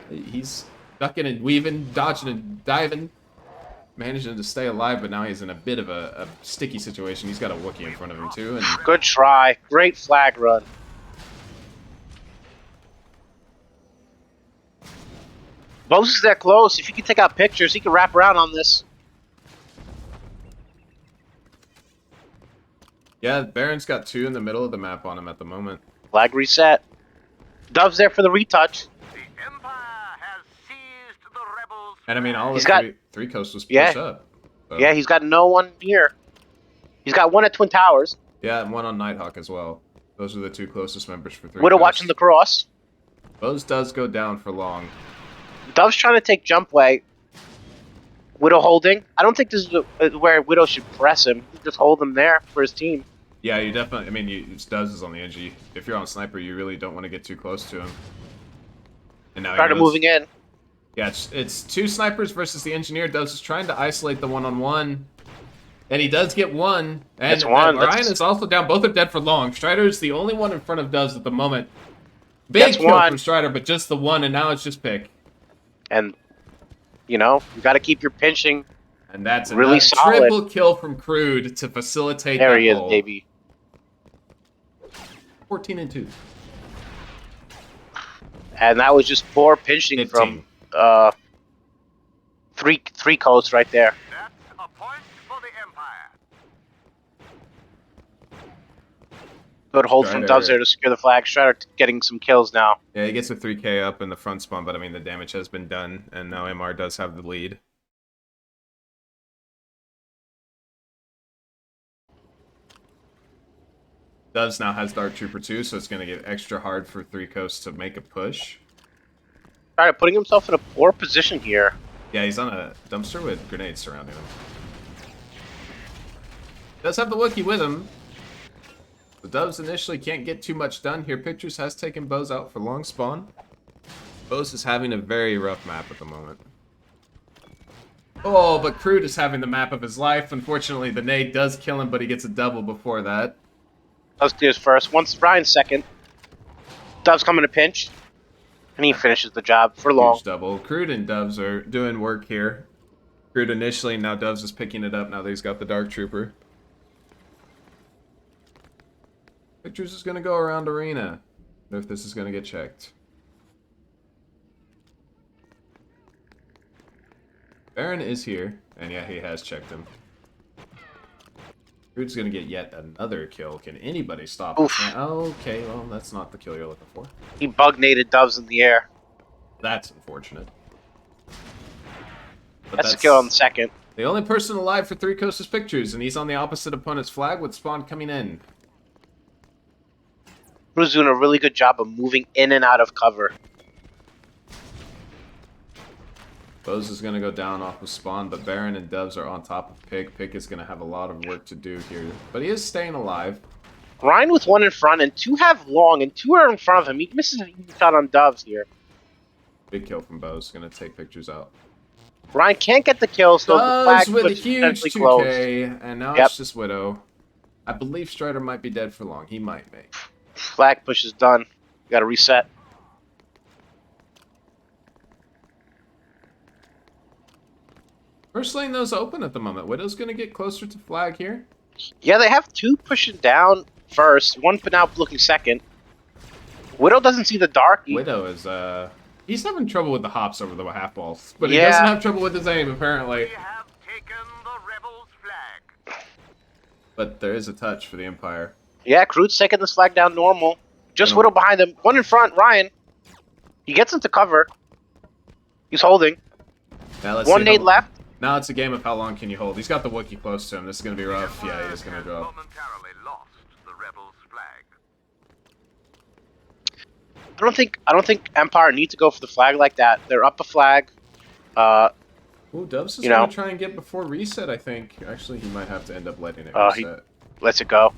He's ducking and weaving, dodging and diving. Managing to stay alive, but now he's in a bit of a sticky situation. He's got a Wookiee in front of him, too. And good try. Great flag run. Bose is that close. If you can take out pictures, he can wrap around on this. yeah, Baron's got two in the middle of the map on him at the moment. Flag reset. Dove's there for the retouch. And I mean, all he's of got 3Coast was pushed up. So. Yeah, he's got no one here. He's got one at Twin Towers. Yeah, and one on Nighthawk as well. Those are the two closest members for 3Coast. Widow watching the cross. Bose does go down for long. Dove's trying to take jump way. Widow holding. I don't think this is where Widow should press him. Just hold him there for his team. Yeah, you definitely. I mean, Doves is on the edge. If you're on sniper, you really don't want to get too close to him. And now started moving in. Yeah, it's two snipers versus the engineer. Doves is trying to isolate the one-on-one. And he does get one. And it's one. Ryan is also down. Both are dead for long. Strider is the only one in front of Doves at the moment. Big kill from Strider, but just the one, and now it's just pick. And, you know, you got to keep your pinching. And that's really solid. Triple kill from Crude to facilitate there that he is, goal. baby. 14-2. And that was just poor pinching 15. from 3Coast right there. That's a point for the Empire. Good hold from Doves there to secure the flag. Strider getting some kills now. Yeah, he gets a 3K up in the front spawn, but I mean the damage has been done, and now MR does have the lead. Doves now has Dark Trooper too, so it's going to get extra hard for 3Coast to make a push. Strider putting himself in a poor position here. Yeah, he's on a dumpster with grenades surrounding him. Does have the Wookiee with him. The Doves initially can't get too much done here. Pictures has taken Bose out for long spawn. Bose is having a very rough map at the moment. Oh, but Crude is having the map of his life. Unfortunately, the nade does kill him, but he gets a double before that. Doves clears first. Once Ryan's second. Doves coming to pinch. And he finishes the job for long. Huge double. Crude and Doves are doing work here. Crude initially, now Doves is picking it up now that he's got the Dark Trooper. Pictures is going to go around arena. If this is going to get checked. Baron is here. And yeah, he has checked him. Crude's going to get yet another kill. Can anybody stop this? Okay, well, that's not the kill you're looking for. He bug-nated Doves in the air. That's unfortunate. But that's a kill on the second. The only person alive for 3Coast is Pictures, and he's on the opposite opponent's flag with spawn coming in. Crew's doing a really good job of moving in and out of cover. Bose is gonna go down off of spawn, but Baron and Doves are on top of Pig. Pig is gonna have a lot of work to do here, but he is staying alive. Ryan with one in front and two have long, and two are in front of him. He misses a shot on Doves here. Big kill from Bose. Gonna take pictures out. Ryan can't get the kill, so the Doves flag with a push is huge potentially 2K, closed. and now Yep. it's just Widow. I believe Strider might be dead for long. He might be. Flag push is done. Got to reset. First lane those open at the moment. Widow's gonna get closer to flag here. Yeah, they have two pushing down first, one put out looking second. Widow doesn't see the dark. Widow is he's having trouble with the hops over the half balls, but he Yeah. doesn't have trouble with his aim apparently. We have taken the rebels' flag. But there is a touch for the Empire. Yeah, Crude's taking this flag down normal. Just Widow behind him. One in front, Ryan. He gets into cover. He's holding. Now let's One see nade how- left. Now it's a game of how long can you hold. He's got the Wookiee close to him. This is gonna be rough. Yeah, he's gonna drop. Momentarily lost the rebels' flag. I don't think Empire need to go for the flag like that. They're up a flag. Ooh, Dubs is you gonna know. try and get before reset, I think. Actually, he might have to end up letting it He reset. lets it go.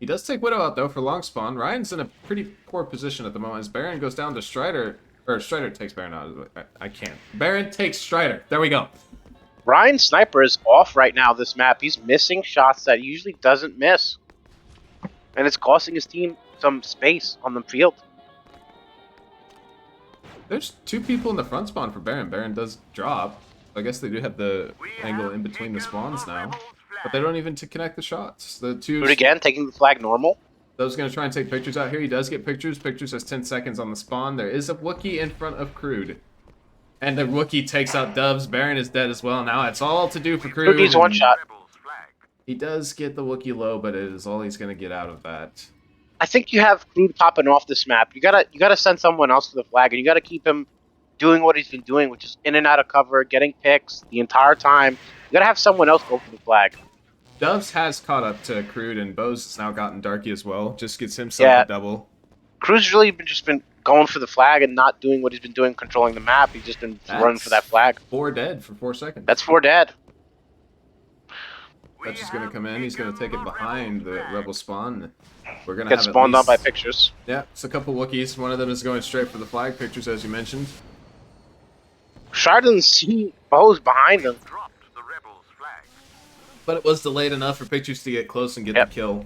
He does take Widow out, though, for long spawn. Ryan's in a pretty poor position at the moment. As Baron goes down to Strider, or Strider takes Baron out. I can't. Baron takes Strider. There we go. Ryan's sniper is off right now this map. He's missing shots that he usually doesn't miss. And it's costing his team some space on the field. There's two people in the front spawn for Baron. Baron does drop. I guess they do have the angle in between the spawns now. But they don't even connect the shots. The two... Crude again, taking the flag normal. Those going to try and take pictures out here. He does get pictures. Pictures has 10 seconds on the spawn. There is a Wookiee in front of Crude. And the Wookiee takes out Doves. Baron is dead as well. Now it's all to do for Crude. Crude needs one shot. He does get the Wookiee low, but it is all he's going to get out of that. I think you have Crude popping off this map. You gotta send someone else to the flag, and you gotta keep him doing what he's been doing, which is in and out of cover, getting picks the entire time. You gotta have someone else go for the flag. Doves has caught up to Crude, and Bose has now gotten Darky as well. Just gets himself a double. Crude's really just been going for the flag and not doing what he's been doing, controlling the map. He's just been running for that flag. 4 dead for 4 seconds. That's 4 dead. Touch is going to come in. He's going to take it behind the Rebel spawn. We're going to Get have spawned on least... by pictures. Yeah, it's a couple Wookiees. One of them is going straight for the flag pictures, as you mentioned. Shard doesn't see Bose behind him. But it was delayed enough for pictures to get close and get the kill.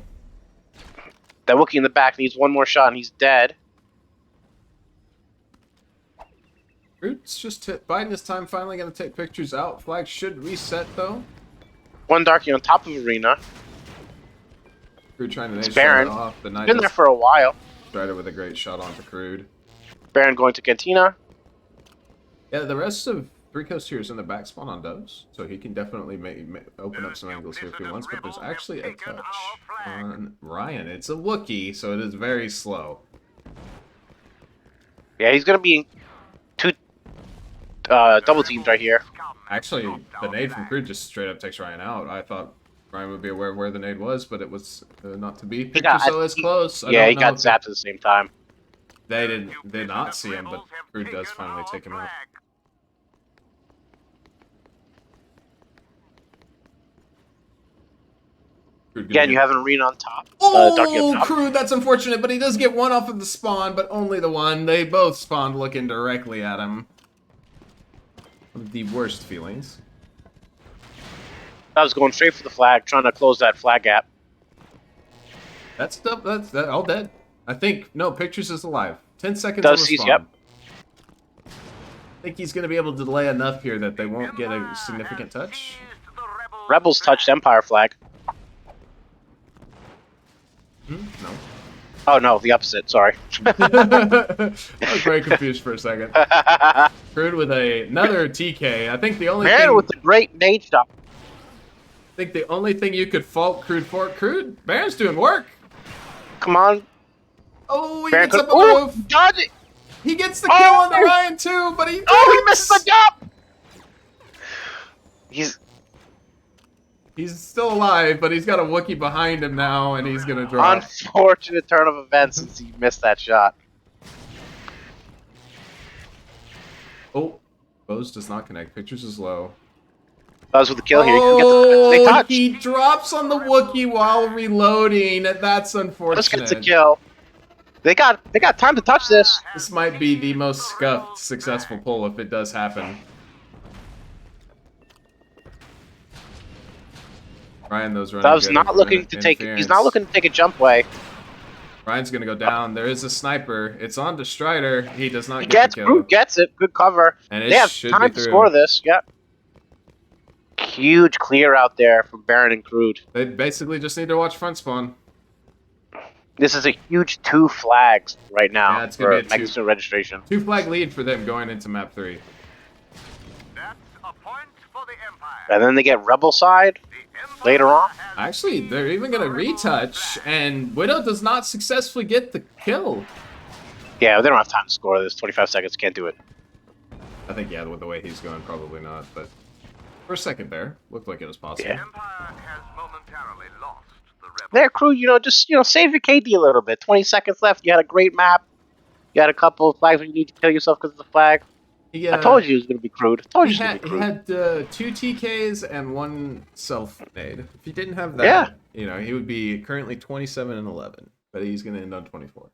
That Wookiee in the back needs one more shot, and he's dead. Crude's just biding his time, finally going to take pictures out. Flag should reset, though. One Darky on top of Arena. Crude trying to It's nade Baron. Strider off. The Knight Been there for a while. Strider with a great shot onto Crude. Baron going to Cantina. Yeah, the rest of 3Coast here is in the back spawn on Doves, so he can definitely open up some angles here if he wants, but there's actually a touch on Ryan. It's a Wookiee, so it is very slow. Yeah, he's going to be two double teams right here. Actually, the nade from Crude just straight up takes Ryan out. I thought Ryan would be aware of where the nade was, but it was not to be. Picture so it's close. Yeah, he got zapped at the same time. They did not see him, but Crude does finally take him out. Again, you have an Arena on top. Oh, Crude, that's unfortunate, but he does get one off of the spawn, but only the one. They both spawned looking directly at him. One of the worst feelings. I was going straight for the flag, trying to close that flag gap. That's all dead. I think, no, Pictures is alive. 10 seconds Does on the he's, spawn. yep. I think he's going to be able to delay enough here that they won't get a significant touch. Rebels touched Empire flag. No. Oh no, the opposite, sorry. I was very confused for a second. Crude with another TK. I think the only thing... with the great nade shot. I think the only thing you could fault Crude for... Crude, Baron's doing work. Come on. Oh, he Baron gets up on the roof. Dodge it. He gets the kill on the Ryan too, but he he missed the jump. He's still alive, but he's got a Wookiee behind him now, and he's gonna drop. Unfortunate turn of events since he missed that shot. Oh, Bose does not connect. Pictures is low. Buzz with the kill here. Oh, They touch. he drops on the Wookiee while reloading. That's unfortunate. Buzz gets a kill. They got time to touch this. This might be the most scuffed successful pull if it does happen. Ryan, those running. Dove's not looking to take. He's not looking to take a jump way. Ryan's gonna go down. There is a sniper. It's on to Strider. He does not get the kill. Groot gets it. Good cover. And it they have should time be to through. score this. Yep. Huge clear out there from Baron and Crude. They basically just need to watch front spawn. This is a huge 2 flags right now Yeah, it's gonna for be a Mexican registration. 2 flag lead for them going into map 3. That's a point for the Empire. And then they get Rebel side later on. Actually, they're even gonna retouch, and Widow does not successfully get the kill. Yeah, they don't have time to score this. 25 seconds, can't do it. I think, yeah, with the way he's going, probably not, but for a second there, looked like it was possible. Yeah. Empire has momentarily lost the rebels. There, Crew, just save your KD a little bit. 20 seconds left. You had a great map. You had a couple of flags where you need to kill yourself because of the flag. Yeah. I told you it was going to be Crude. I told you it was going to be He Crude. had 2 TKs and 1 self-nade. If he didn't have that, he would be currently 27 and 11, but he's going to end on 24.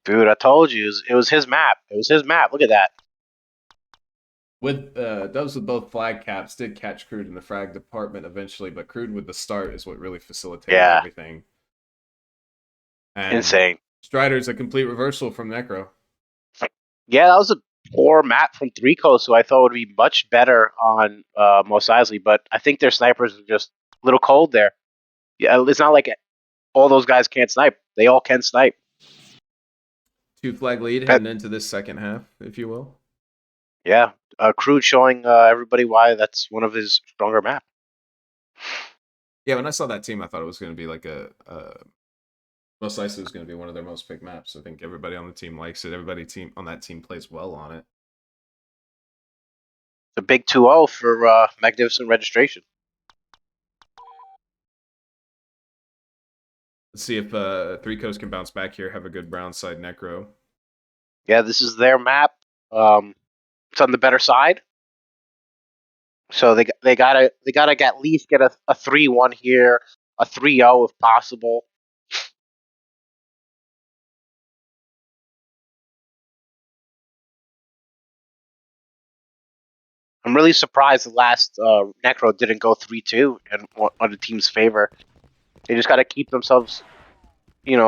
Dude, I told you. It was his map. It was his map. Look at that. With Doves with both flag caps did catch Crude in the frag department eventually, but Crude with the start is what really facilitated everything. And Insane. Strider's a complete reversal from Necro. Yeah, that was a poor map from 3Coast, who I thought would be much better on Mos Eisley, but I think their snipers are just a little cold there. Yeah, it's not like all those guys can't snipe. They all can snipe. 2 flag lead heading into this second half, if you will. Yeah, Crude showing everybody why that's one of his stronger maps. Yeah, when I saw that team, I thought it was going to be like Mos Eisley was going to be one of their most picked maps. I think everybody on the team likes it. Everybody on that team plays well on it. The big 2-0 for Magnificent Registration. Let's see if 3Coast can bounce back here, have a good brown side Necro. Yeah, this is their map. It's on the better side. So they gotta at least get a 3-1 here, a 3-0 if possible. I'm really surprised the last Necro didn't go 3-2 in on the team's favor. They just got to keep themselves,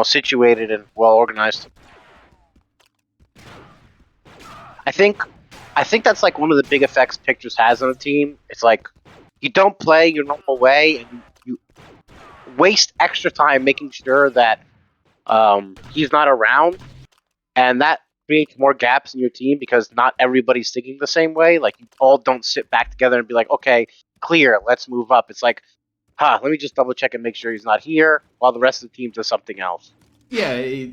situated and well organized. I think that's like one of the big effects Pictures has on a team. It's like you don't play your normal way and you waste extra time making sure that he's not around, and that creates more gaps in your team because not everybody's thinking the same way. Like, you all don't sit back together and be like, okay, clear, let's move up. It's like, let me just double check and make sure he's not here while the rest of the team does something else. Yeah,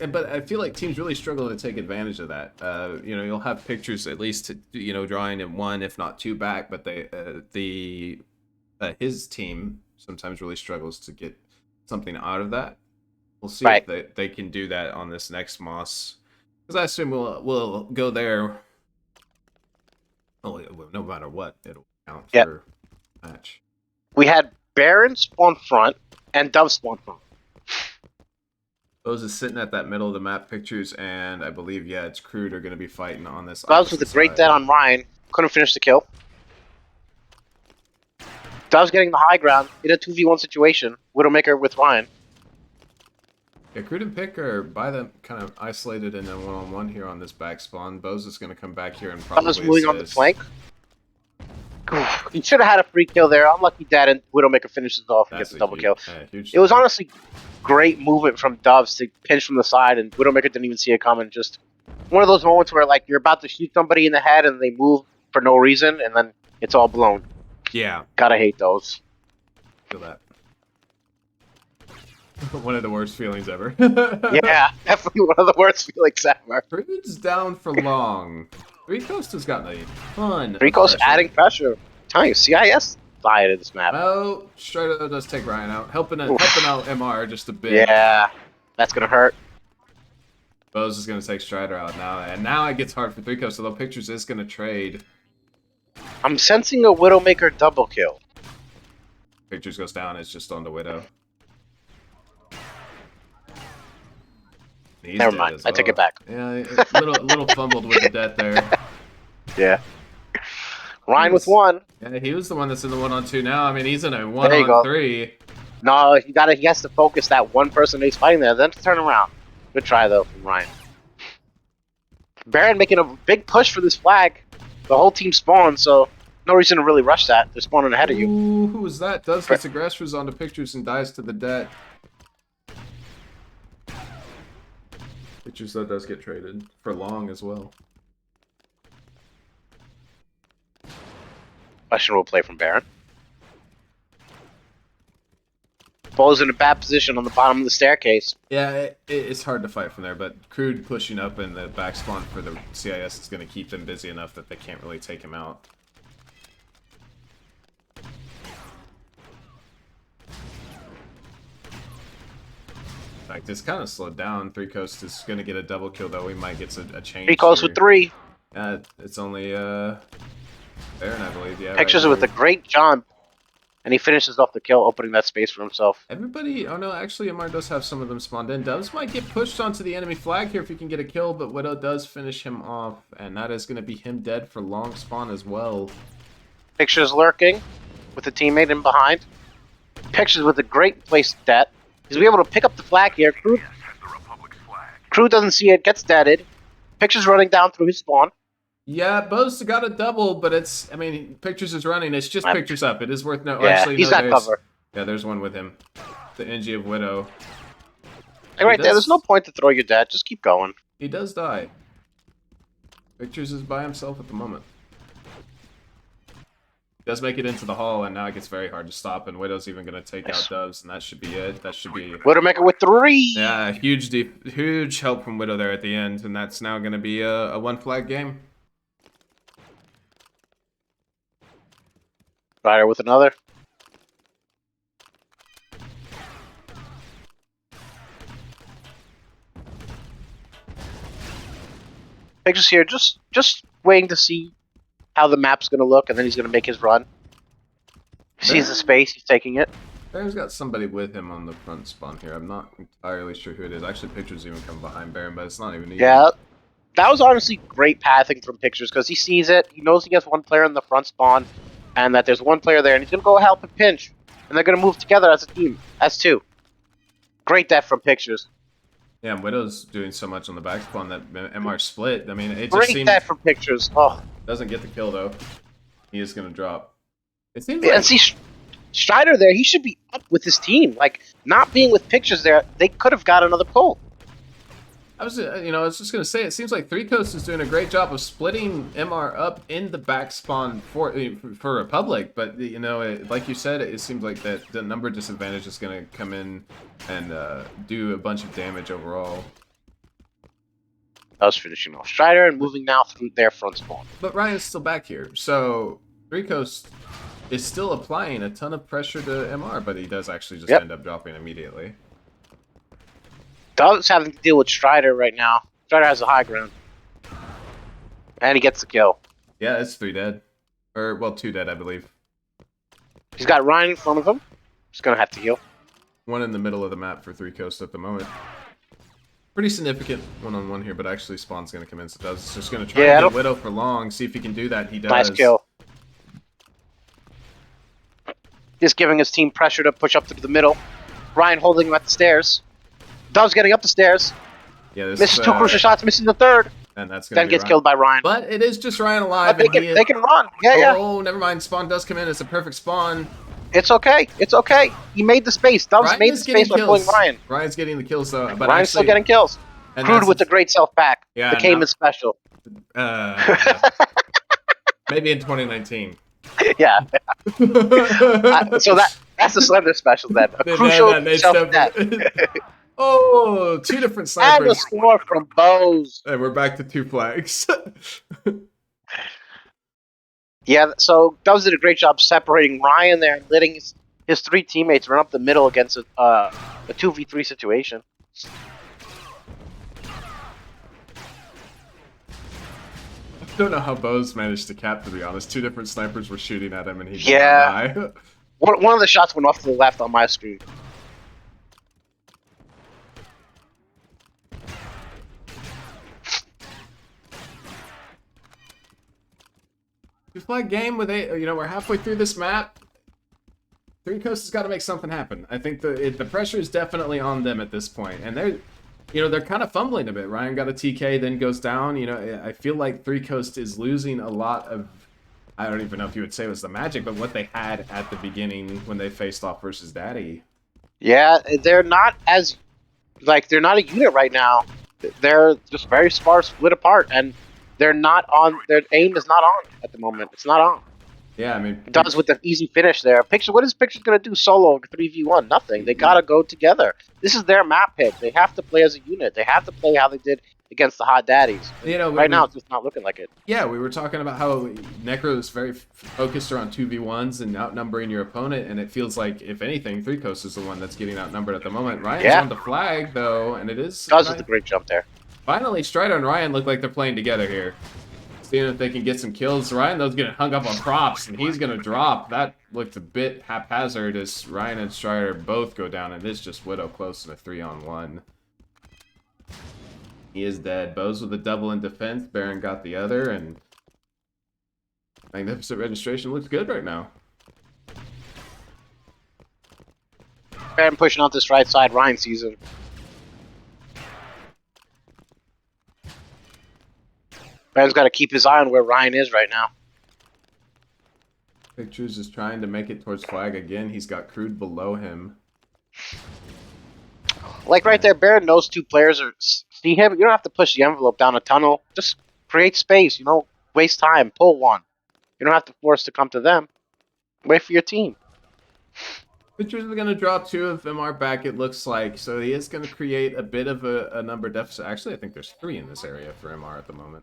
but I feel like teams really struggle to take advantage of that. You'll have Pictures at least drawing in 1, if not 2 back, but his team sometimes really struggles to get something out of that. We'll see if they can do that on this next Moss. Because I assume we'll go there. No matter what, it'll count for match. We had Baron spawn front and Dove spawn front. Those is sitting at that middle of the map Pictures, and I believe, it's Crude are going to be fighting on this. Doves with a great dead on Ryan. Couldn't finish the kill. Doves getting the high ground in a 2v1 situation. Widowmaker with Ryan. Yeah, Crude and Pick are by them kind of isolated in a one-on-one here on this back spawn. Bose is going to come back here and probably Doves moving on the flank. He should have had a free kill there. Unlucky dead, and Widowmaker finishes off and gets a double kill. It was honestly great movement from Doves to pinch from the side, and Widowmaker didn't even see it coming. Just one of those moments where, like, you're about to shoot somebody in the head and they move for no reason, and then it's all blown. Yeah. Gotta hate those. Feel that. One of the worst feelings ever. Yeah, definitely one of the worst feelings ever. Crude's down for long. 3Coast has gotten a ton. 3Coast adding pressure. I'm telling you, CIS died in this map. Oh, Strider does take Ryan out. Helping out MR just a bit. Yeah, that's gonna hurt. Bose is going to take Strider out now, and now it gets hard for 3Coast, although Pictures is going to trade. I'm sensing a Widowmaker double kill. Pictures goes down, it's just on the Widow. He's Never dead mind, as I take it back. Yeah, a little fumbled with the death there. Yeah. Ryan with 1. Yeah, he was the one that's in the 1-on-2 now. I mean, he's in a There you 1-on-3. No, he has to focus that one person he's fighting there, then turn around. Good try though from Ryan. Baron making a big push for this flag. The whole team spawned, so no reason to really rush that. They're spawning ahead of you. Ooh, who was that? Does gets aggressors onto Pictures and dies to the debt. Pictures though does get traded for long as well. Questionable play from Baron. Ball's in a bad position on the bottom of the staircase. Yeah, it's hard to fight from there, but Crude pushing up in the back spawn for the CIS is going to keep them busy enough that they can't really take him out. In fact, it's kind of slowed down. 3Coast is going to get a double kill, though. We might get a change. 3Coast with 3. Yeah, it's only Baron, I believe. Yeah. Pictures with a great jump. And he finishes off the kill, opening that space for himself. Everybody, oh no, actually Amar does have some of them spawned in. Doves might get pushed onto the enemy flag here if he can get a kill, but Widow does finish him off, and that is going to be him dead for long spawn as well. Pictures lurking with a teammate in behind. Pictures with a great place to dead. He's able to pick up the flag here. Crew doesn't see it, gets deaded. Pictures running down through his spawn. Yeah, Bose got a double, but it's, I mean, Pictures is running. It's just Pictures up. It is worth no. Yeah, actually, he's got cover. Yeah, there's one with him. The NG of Widow. Hey, right there, there's no point to throw your dad. Just keep going. He does die. Pictures is by himself at the moment. He does make it into the hall, and now it gets very hard to stop, and Widow's even going to take out Doves, and that should be it. That should be... Widowmaker with 3! Yeah, huge help from Widow there at the end, and that's now going to be a one-flag game. Ryder with another. Pictures here, just waiting to see how the map's going to look, and then he's going to make his run. He sees the space, he's taking it. Baron's got somebody with him on the front spawn here. I'm not entirely sure who it is. Actually, Pictures even come behind Baron, but it's not even... Yeah, that was honestly great pathing from Pictures, because he sees it, he knows he has one player in the front spawn, and that there's one player there, and he's going to go help and pinch. And they're going to move together as a team, as 2. Great def from Pictures. Yeah, and Widow's doing so much on the back spawn that MR split. I mean, it just Great seems... def from Pictures. Oh. Doesn't get the kill, though. He is going to drop. It seems Yeah, like... and see, Strider there, he should be up with his team. Like, not being with Pictures there, they could have got another pull. I was just going to say, it seems like 3Coast is doing a great job of splitting MR up in the back spawn for Republic, but, you know, like you said, it seems like that the number disadvantage is going to come in and do a bunch of damage overall. I was finishing off Strider and moving now through their front spawn. But Ryan's still back here, so 3Coast is still applying a ton of pressure to MR, but he does actually just end up dropping immediately. Doves having to deal with Strider right now. Strider has a high ground. And he gets the kill. Yeah, it's 3 dead. Or, well, 2 dead, I believe. He's got Ryan in front of him. He's going to have to heal. One in the middle of the map for 3Coast at the moment. Pretty significant one-on-one here, but actually Spawn's going to come in, so Doves is just going to try to get Widow for long, see if he can do that. He does. Nice kill. Just giving his team pressure to push up through the middle. Ryan holding him at the stairs. Doves getting up the stairs. Yeah, this, misses 2 crucial shots, missing the 3rd. And that's then gets killed by Ryan. But it is just Ryan alive. But they can run. Yeah, Oh, never mind. Spawn does come in. It's a perfect spawn. It's okay. It's okay. He made the space. Doves made the space by pulling Ryan. Ryan's getting the kills, though. But Ryan's still getting kills. Crude with the great self-pack. Yeah, became his special. Maybe in 2019. Yeah. So that's the Slender special then. A crucial self-pack. Oh, 2 different snipers. And a score from Bose. And we're back to 2 flags. Yeah, so Doves did a great job separating Ryan there and letting his 3 teammates run up the middle against a 2v3 situation. don't know how Bose managed to cap, to be honest. 2 different snipers were shooting at him and he did Yeah. not die. One of the shots went off to the left on my screen. Two-flag game with we're halfway through this map. 3Coast has got to make something happen. I think the pressure is definitely on them at this point, and they're kind of fumbling a bit. Ryan got a TK, then goes down. I feel like 3Coast is losing a lot of, I don't even know if you would say it was the magic, but what they had at the beginning when they faced off versus Daddy. Yeah, they're not as, they're not a unit right now. They're just very sparse, split apart, and they're not on, their aim is not on at the moment. It's not on. Yeah, I mean... Does with the easy finish there. Picture, what is Picture's going to do solo 3v1? Nothing. They got to go together. This is their map pick. They have to play as a unit. They have to play how they did against the Hot Daddies. Right now, it's just not looking like it. Yeah, we were talking about how Necro is very focused around 2v1s and outnumbering your opponent, and it feels like, if anything, 3Coast is the one that's getting outnumbered at the moment. Ryan's on the flag, though, and it is... Does with a great jump there. Finally, Strider and Ryan look like they're playing together here. Seeing if they can get some kills. Ryan, though, is getting hung up on props, and he's going to drop. That looked a bit haphazard as Ryan and Strider both go down, and it's just Widow close in a 3-on-1. He is dead. Bose with a double in defense. Baron got the other, and Magnificent Registration looks good right now. Baron pushing out this right side. Ryan sees him. Baron's got to keep his eye on where Ryan is right now. Pictures is trying to make it towards flag again. He's got Crude below him. Like right there, Baron knows 2 players see him. You don't have to push the envelope down a tunnel. Just create space, waste time, pull one. You don't have to force to come to them. Wait for your team. Pictures is going to draw 2 of MR back, it looks like. So he is going to create a bit of a number deficit. Actually, I think there's 3 in this area for MR at the moment.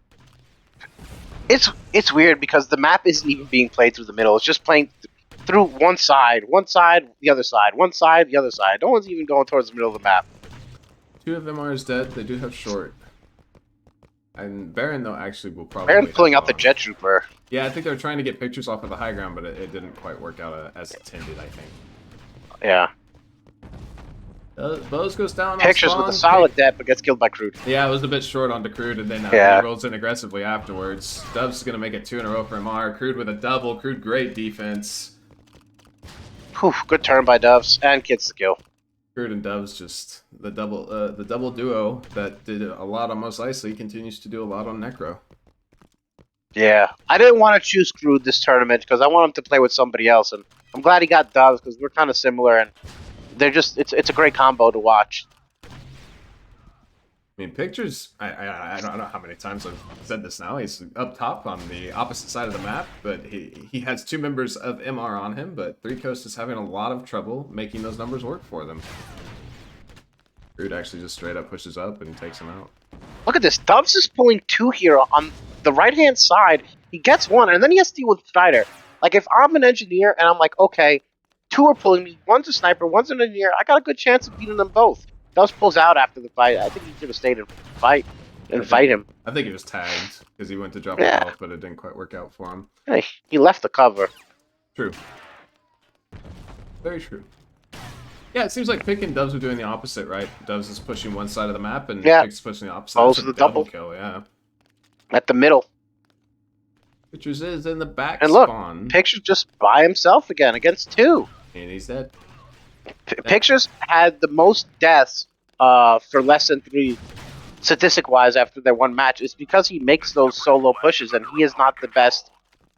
It's weird because the map isn't even being played through the middle. It's just playing through one side, the other side, one side, the other side. No one's even going towards the middle of the map. 2 of them are dead. They do have short. And Baron, though, actually will probably... Baron pulling out the Jet Trooper. Yeah, I think they're trying to get pictures off of the high ground, but it didn't quite work out as intended, I think. Yeah. Bose goes down. Pictures with a solid death, but gets killed by Crude. Yeah, it was a bit short on Crude, and then he rolls in aggressively afterwards. Dub's going to make it 2 in a row for MR. Crude with a double. Crude, great defense. Whew, good turn by Doves, and gets the kill. Crude and Doves, just the double duo that did a lot on Mos Eisley continues to do a lot on Necro. Yeah, I didn't want to choose Crude this tournament because I want him to play with somebody else, and I'm glad he got Doves because we're kind of similar, and they're just it's a great combo to watch. I mean, Pictures, I don't know how many times I've said this now. He's up top on the opposite side of the map, but he has 2 members of MR on him, but 3Coast is having a lot of trouble making those numbers work for them. Crude actually just straight up pushes up and takes him out. Look at this. Doves is pulling 2 here on the right-hand side. He gets 1, and then he has to deal with Strider. Like, if I'm an engineer and I'm like, okay, 2 are pulling me, one's a sniper, one's an engineer, I got a good chance of beating them both. Doves pulls out after the fight. I think he should have stayed and fight him. I think he was tagged because he went to drop it off, but it didn't quite work out for him. Hey, he left the cover. True. Very true. Yeah, it seems like Pick and Doves are doing the opposite, right? Doves is pushing one side of the map, and Pick's pushing the opposite. Also the double kill, yeah. At the middle. Pictures is in the back and look, spawn. Pictures just by himself again against 2. And he's dead. Pictures had the most deaths for less than 3 statistic-wise after their 1 match. It's because he makes those solo pushes, and he is not the best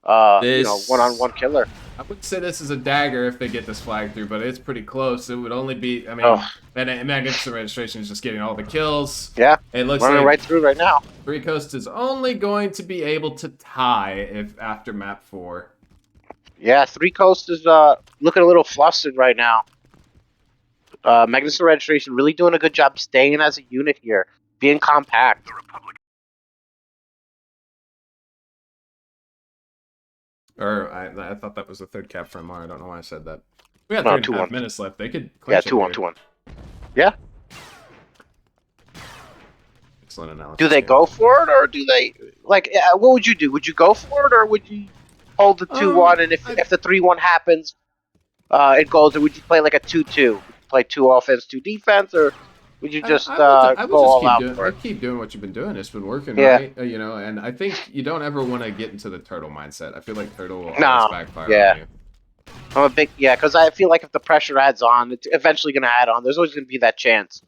one-on-one killer. I would say this is a dagger if they get this flag through, but it's pretty close. It would only be, I mean, that Magnificent Registration is just getting all the kills. Yeah, it looks running like right through right now. 3Coast is only going to be able to tie if after map 4. Yeah, 3Coast is looking a little flustered right now. Magnificent Registration really doing a good job staying as a unit here, being compact. Or I thought that was the 3rd cap for MR. I don't know why I said that. We got 3.5 minutes left. They could clinch yeah, 2-1, 2-1. Yeah. Excellent analysis. Do they Gabe. go for it, or do they like? What would you do? Would you go for it, or would you hold the 2-1? And if the 3-1 happens, it goes. Or would you play like a 2-2? Play 2 offense, 2 defense, or would you just I would go just all keep out doing. for it? I'd keep doing what you've been doing. It's been working, Yeah. right? You know, and I think you don't ever want to get into the turtle mindset. I feel like turtle will No, always backfire yeah. on you. I'm a big because I feel like if the pressure adds on, it's eventually going to add on. There's always going to be that chance.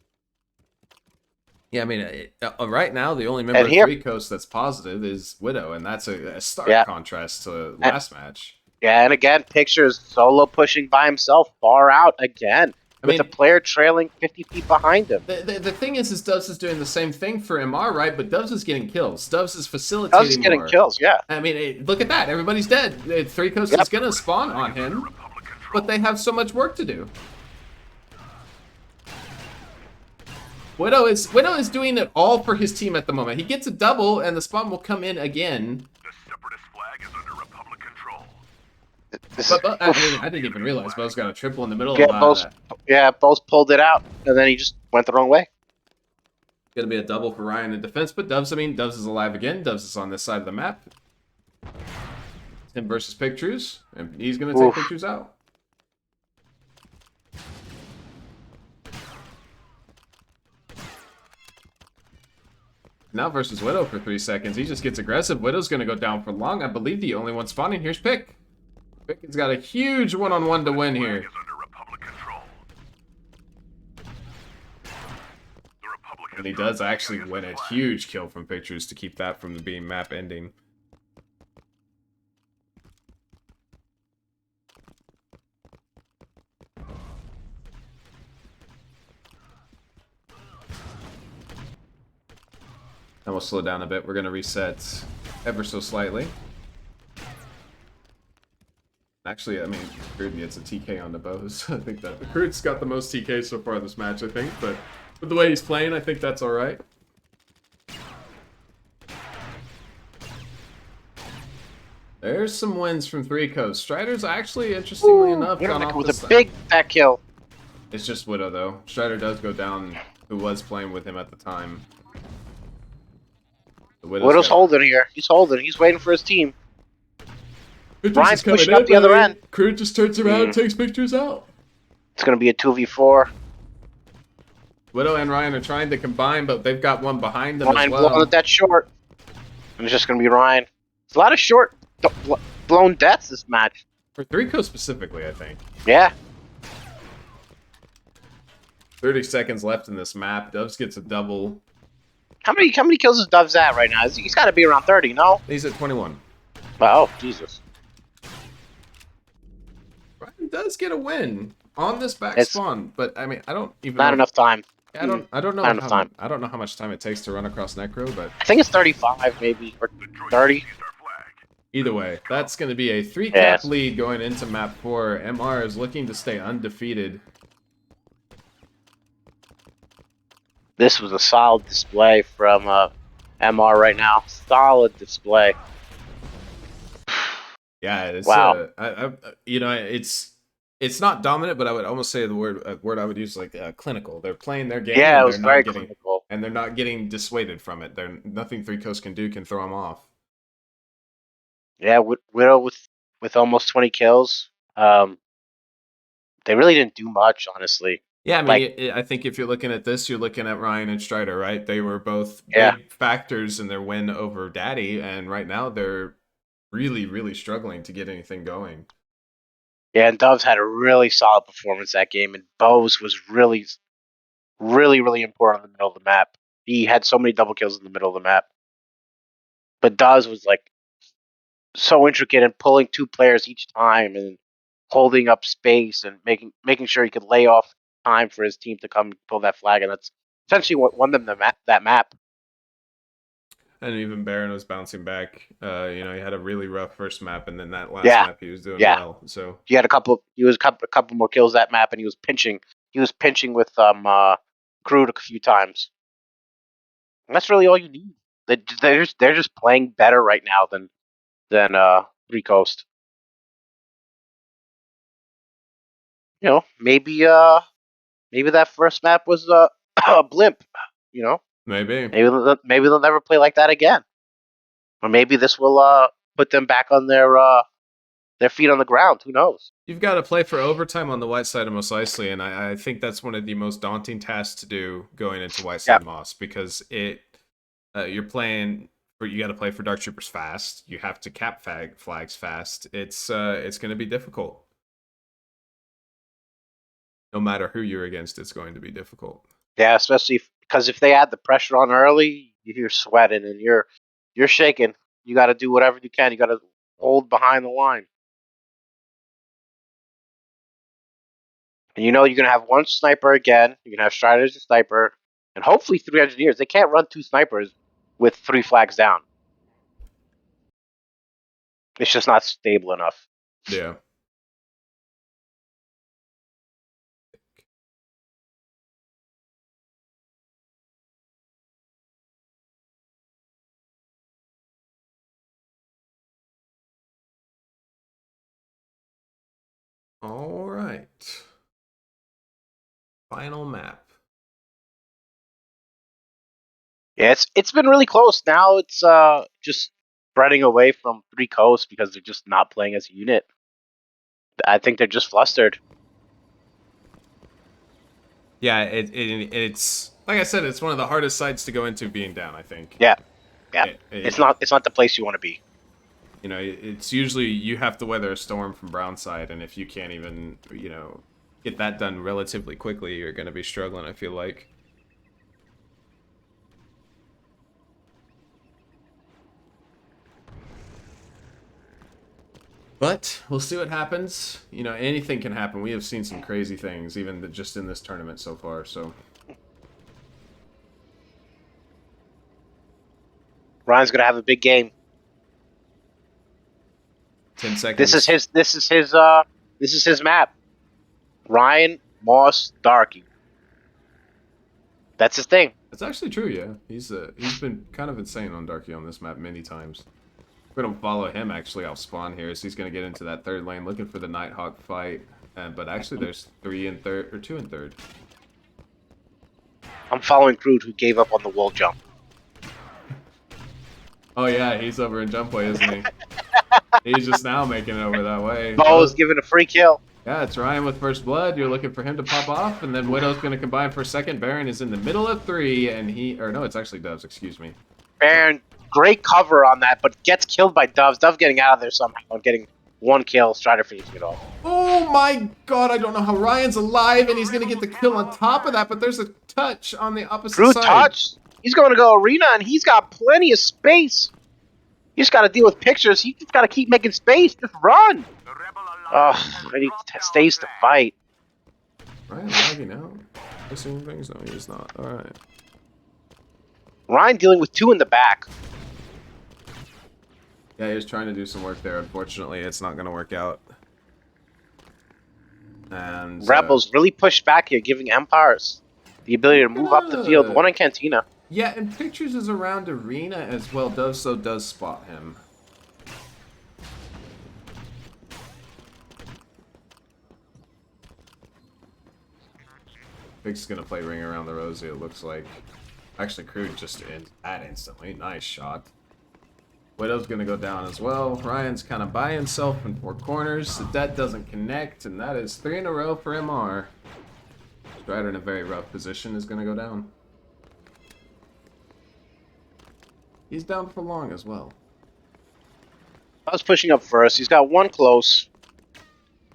Yeah, I mean, right now the only member And of here- 3Coast that's positive is Widow, and that's a stark Yeah. contrast to last match. Yeah, and again, pictures solo pushing by himself, far out again, with the player trailing 50 feet behind him. The thing is Dubs is doing the same thing for MR, right? But Dubs is getting kills. Dubs is facilitating Dubs is getting more. kills, yeah. I mean, look at that. Everybody's dead. 3Coast is going to spawn on him, but they have so much work to do. Widow is doing it all for his team at the moment. He gets a double, and the spawn will come in again. The Separatist flag is under Republic control. But I didn't even realize Bo's got a triple in the middle Yeah, of that. both pulled it out, and then he just went the wrong way. Gonna be a double for Ryan in defense, but Dubs is alive again. Dubs is on this side of the map. It's him versus Pictures, and he's gonna take Pictures out. Now versus Widow for 3 seconds. He just gets aggressive. Widow's gonna go down for long. I believe the only one spawning here's Pick. Pick has got a huge one-on-one to win here. And he does actually win a huge kill from Pictures to keep that from being map ending. And we'll slow down a bit. We're going to reset ever so slightly. Actually, I mean, Crude gets a TK on the bows. I think that Crude's got the most TK so far this match, I think. But with the way he's playing, I think that's all right. There's some wins from 3Coast. Strider's actually, interestingly enough, gone off with the a side. big back kill. It's just Widow, though. Strider does go down, who was playing with him at the time. Widow's holding here. He's holding. He's waiting for his team. Pictures Ryan's pushing up the other end. Crude just turns around, takes Pictures out. It's going to be a 2v4. Widow and Ryan are trying to combine, but they've got one behind them Ryan as well. blowing that short. And it's just going to be Ryan. It's a lot of short blown deaths this match. For 3Coast specifically, I think. Yeah. 30 seconds left in this map. Doves gets a double. How many kills is Doves at right now? He's got to be around 30, no? He's at 21. Oh, Jesus. Ryan does get a win on this back spawn, but I mean, I don't even Not know. enough time. I don't know Not enough time. I don't know how much time it takes to run across Necro, but I think it's 35 maybe, or 30. either way, that's going to be a 3-cap lead going into map 4. MR is looking to stay undefeated. This was a solid display from MR right now. Solid display. Yeah, it's wow. You know, it's not dominant, but I would almost say the word I would use like clinical. They're playing their game. Yeah, and it was very clinical, and they're not getting dissuaded from it. They're nothing 3Coast can do can throw them off. Yeah, Widow with almost 20 kills. They really didn't do much, honestly. Yeah, I mean, I think if you're looking at this, you're looking at Ryan and Strider, right? They were both big factors in their win over Daddy, and right now they're really, really struggling to get anything going. Yeah, and Doves had a really solid performance that game, and Bose was really, really, really important in the middle of the map. He had so many double kills in the middle of the map. But Doves was like so intricate in pulling 2 players each time and holding up space and making sure he could lay off time for his team to come pull that flag, and that's essentially what won them that map. And even Baron was bouncing back. You know, he had a really rough first map, and then that last map he was doing well. So he had a couple more kills that map, and he was pinching. He was pinching with Crude a few times. And that's really all you need. They're just playing better right now than 3Coast. You know, maybe that first map was a blimp. You know. Maybe. Maybe they'll never play like that again. Or maybe this will put them back on their feet on the ground. Who knows? You've got to play for overtime on the white side of Mos Eisley, and I think that's one of the most daunting tasks to do going into white side Moss, because you're playing. You got to play for Dark Troopers fast. You have to cap flags fast. It's going to be difficult. No matter who you're against, it's going to be difficult. Yeah, especially because if they add the pressure on early, you're sweating and you're shaking. You got to do whatever you can. You got to hold behind the line. And you know you're gonna have one sniper again. You're gonna have Strider as a sniper, and hopefully 3 engineers. They can't run 2 snipers with 3 flags down. It's just not stable enough. Yeah. All right. Final map. Yeah, it's been really close. Now it's just spreading away from 3Coast because they're just not playing as a unit. I think they're just flustered. Yeah, it's like I said, it's one of the hardest sites to go into being down, I think. Yeah. It's not the place you want to be. You know, it's usually you have to weather a storm from brown side, and if you can't even, get that done relatively quickly, you're going to be struggling, I feel like. But we'll see what happens. Anything can happen. We have seen some crazy things, even just in this tournament so far, so. Ryan's gonna have a big game. 10 seconds. This is his map. Ryan, Moss, Darky. That's his thing. That's actually true, yeah. He's been kind of insane on Darky on this map many times. If we don't follow him, actually, I'll spawn here, so he's going to get into that third lane looking for the Nighthawk fight. But actually, there's 2 and 3rd. I'm following Crude, who gave up on the wall jump. Oh yeah, he's over in jump way, isn't he? He's just now making it over that way. Bo's giving a free kill. Yeah, it's Ryan with first blood. You're looking for him to pop off, and then Widow's going to combine for second. Baron is in the middle of 3, and no, it's actually Doves, excuse me. Baron, great cover on that, but gets killed by Doves. Doves getting out of there somehow and getting 1 kill. Strider finishing it off. Oh my god, I don't know how Ryan's alive, and he's going to get the kill on top of that, but there's a touch on the opposite Crude side. touch. He's going to go arena, and he's got plenty of space. You just got to deal with pictures. You just got to keep making space. Just run. Oh, and he stays to fight. Ryan lagging out. Missing things? No, he's not. Alright. Ryan dealing with 2 in the back. Yeah, he was trying to do some work there. Unfortunately, it's not going to work out. And Rebels really pushed back here, giving Empires the ability to move up the field. 1 in Cantina. Yeah, and Pictures is around arena as well. Does spot him. Big's gonna play Ring Around the Rosie, it looks like. Actually, Crude just ends that instantly. Nice shot. Widow's gonna go down as well. Ryan's kind of by himself in 4 corners. That doesn't connect, and that is 3 in a row for MR. Strider in a very rough position is gonna go down. He's down for long as well. I was pushing up first. He's got 1 close.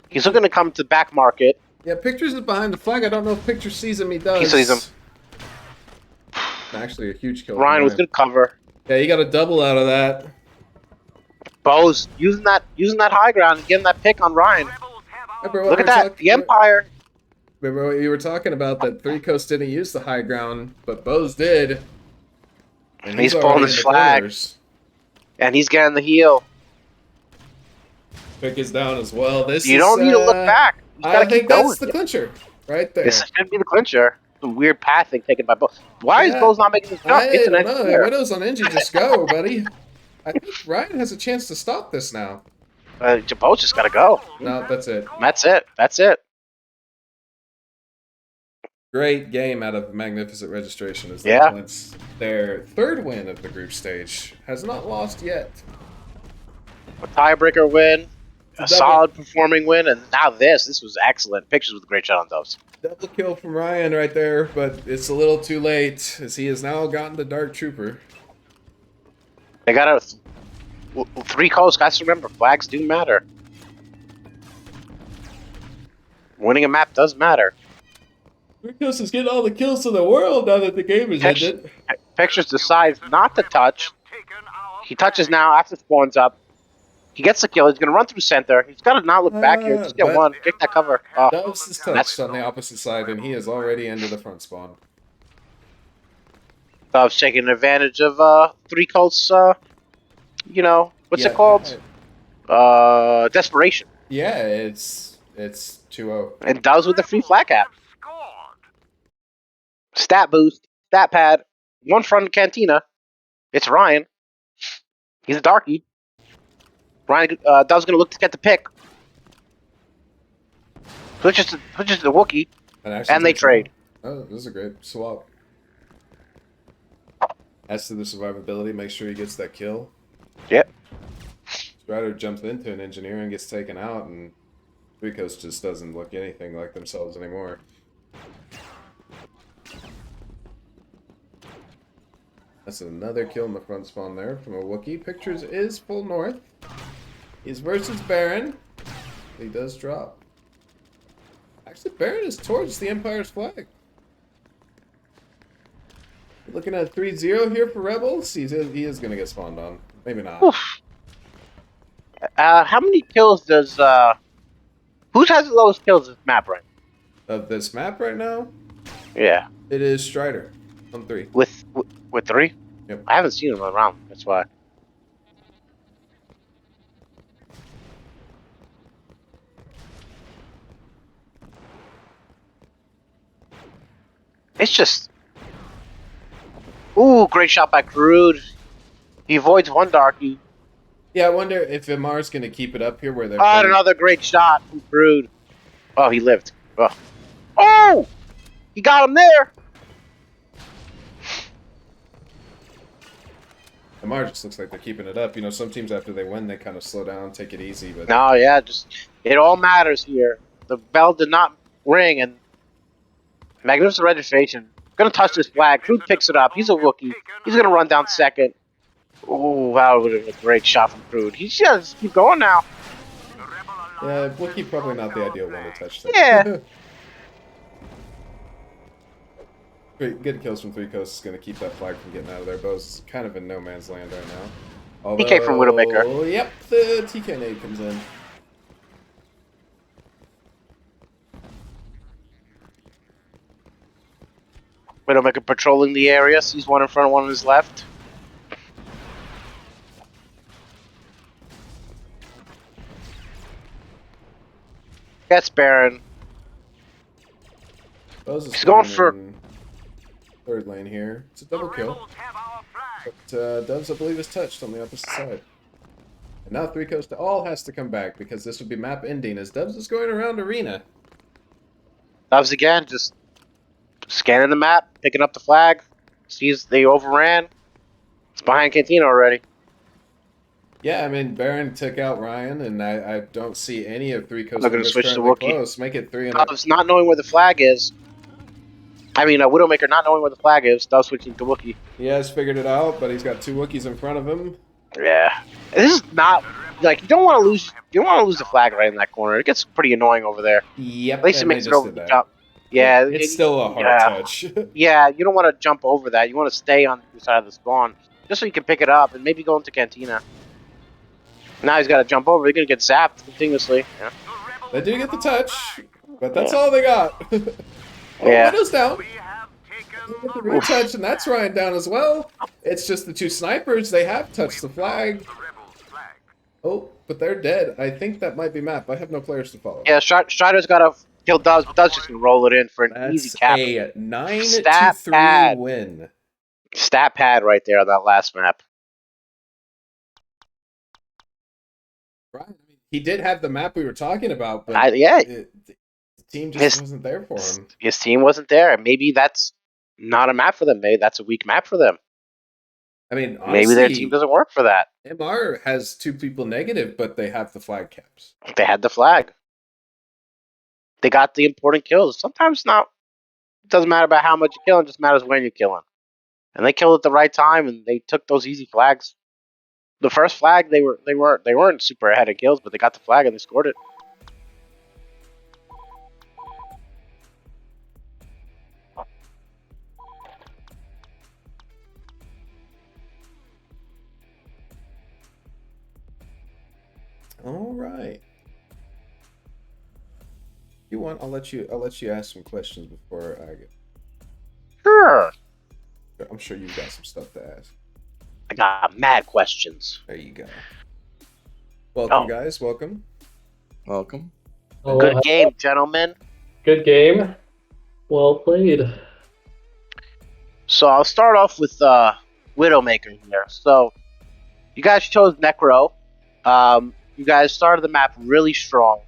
He's looking to come to back market. Yeah, Pictures is behind the flag. I don't know if Picture sees him. He does. He sees him. Actually, a huge kill. Ryan with good cover. Yeah, you got a double out of that. Bo's using that high ground and getting that pick on Ryan. Look at that, the Empire. Remember what you were talking about, that 3Coast didn't use the high ground, but Bo's did. And he's pulling his flag. Corners. And he's getting the heal. Pick is down as well. You don't need to look back. I think that's the clincher right there. This should be the clincher. Some weird pathing taken by Bo. Why is Bo's not making this jump? It's an engineer. Widow's on Engie, just go, buddy. I think Ryan has a chance to stop this now. Bo's just gotta go. No, that's it. That's it. Great game out of Magnificent Registration as they Yeah. clinch their third win of the group stage. Has not lost yet. A tiebreaker win, a double- solid performing win, and now this. This was excellent. Pictures with a great shot on Doves. Double kill from Ryan right there, but it's a little too late as he has now gotten the Dark Trooper. They got a 3Coast. Guys, remember, flags do matter. Winning a map does matter. 3Coast is getting all the kills in the world now that the game is ended. Pictures decides not to touch. He touches now after spawns up. He gets the kill. He's going to run through center. He's got to not look back here. Just get but one. Get that cover. Oh, Doves is touched on the opposite side, and he is already into the front spawn. Doves taking advantage of 3Coast's, you know, what's it called? Desperation. Yeah, it's 2-0. And Doves with the free flag app. Stat boost, stat pad, one front cantina. It's Ryan. He's a darkie. Ryan, Dove's gonna look to get the pick. Switches to the Wookiee, and they trade. Oh, this is a great swap. As to the survivability, make sure he gets that kill. Yep. Strider jumps into an engineer and gets taken out, and 3Coast just doesn't look anything like themselves anymore. That's another kill in the front spawn there from a Wookiee. Pictures is full north. He's versus Baron. He does drop. Actually, Baron is towards the Empire's flag. Looking at 3-0 here for Rebels. He is going to get spawned on. Maybe not. Oof. How many kills does... Who has the lowest kills of this map right now? Of this map right now? Yeah. It is Strider on 3. With 3? Yep. I haven't seen him around. That's why. It's just... Ooh, great shot by Crude. He avoids one darkie. Yeah, I wonder if Imar's going to keep it up here where they're... Oh, another great shot from Crude. Oh, he lived. Oh! He got him there! Imar just looks like they're keeping it up. You know, some teams after they win, they kind of slow down, take it easy. But No, yeah, just... It all matters here. The bell did not ring, and... Magnificent Registration. Gonna touch this flag. Crude picks it up. He's a Wookiee. He's gonna run down second. Oh, that would have been a great shot from Crude. He's just keep going now. yeah, Wookiee probably not the ideal one to touch there. Yeah. Great, good kills from 3Coast is going to keep that flag from getting out of there. Bo's kind of in no man's land right now. Although, TK from Widowmaker. Yep, the TK nade comes in. Widowmaker patrolling the area. Sees one in front, one on his left. Gets Baron. He's going for third lane here. It's a double kill. But Doves, I believe, is touched on the opposite side. And now 3Coast all has to come back because this would be map ending as Doves is going around arena. Doves again, just scanning the map, picking up the flag. Sees they overran. It's behind Cantina already. Yeah, I mean, Baron took out Ryan, and I don't see any of 3Coast Looking to switch to currently Wookiee. close. Make it 3 and Doves not knowing where the flag is. I mean, Widowmaker not knowing where the flag is. Doves switching to Wookiee. He has figured it out, but he's got 2 Wookiees in front of him. Yeah, this is not like you don't want to lose. You don't want to lose the flag right in that corner. It gets pretty annoying over there. Yep, at least it makes it over the top. Yeah, it's still a hard touch. Yeah, you don't want to jump over that. You want to stay on the side of the spawn just so you can pick it up and maybe go into Cantina. Now he's got to jump over. He's gonna get zapped continuously. Yeah. They do get the touch, but that's all they got. Yeah. Widow's down. Get the retouch, and that's Ryan down as well. It's just the 2 snipers. They have touched the flag. Oh, but they're dead. I think that might be map. I have no players to follow. Yeah, Strider's got to kill Doves, but Doves just gonna roll it in for an easy cap. A 9-3 win. Stat pad right there on that last map. Right. He did have the map we were talking about, but yeah. team just wasn't there for him. His team wasn't there. Maybe that's not a map for them. Maybe that's a weak map for them. I mean, honestly, maybe their team doesn't work for that. MR has 2 people negative, but they have the flag caps. They had the flag. They got the important kills. Sometimes not. It doesn't matter about how much you're killing; it just matters when you're killing. And they killed at the right time, and they took those easy flags. The first flag, they weren't super ahead of kills, but they got the flag and they scored it. All right. You want? I'll let you ask some questions before I get. Sure. I'm sure you've got some stuff to ask. I got mad questions. There you go. Welcome, guys. Welcome. Welcome. Good game, gentlemen. Good game. Well played. So I'll start off with Widowmaker here. So you guys chose Necro. You guys started the map really strong,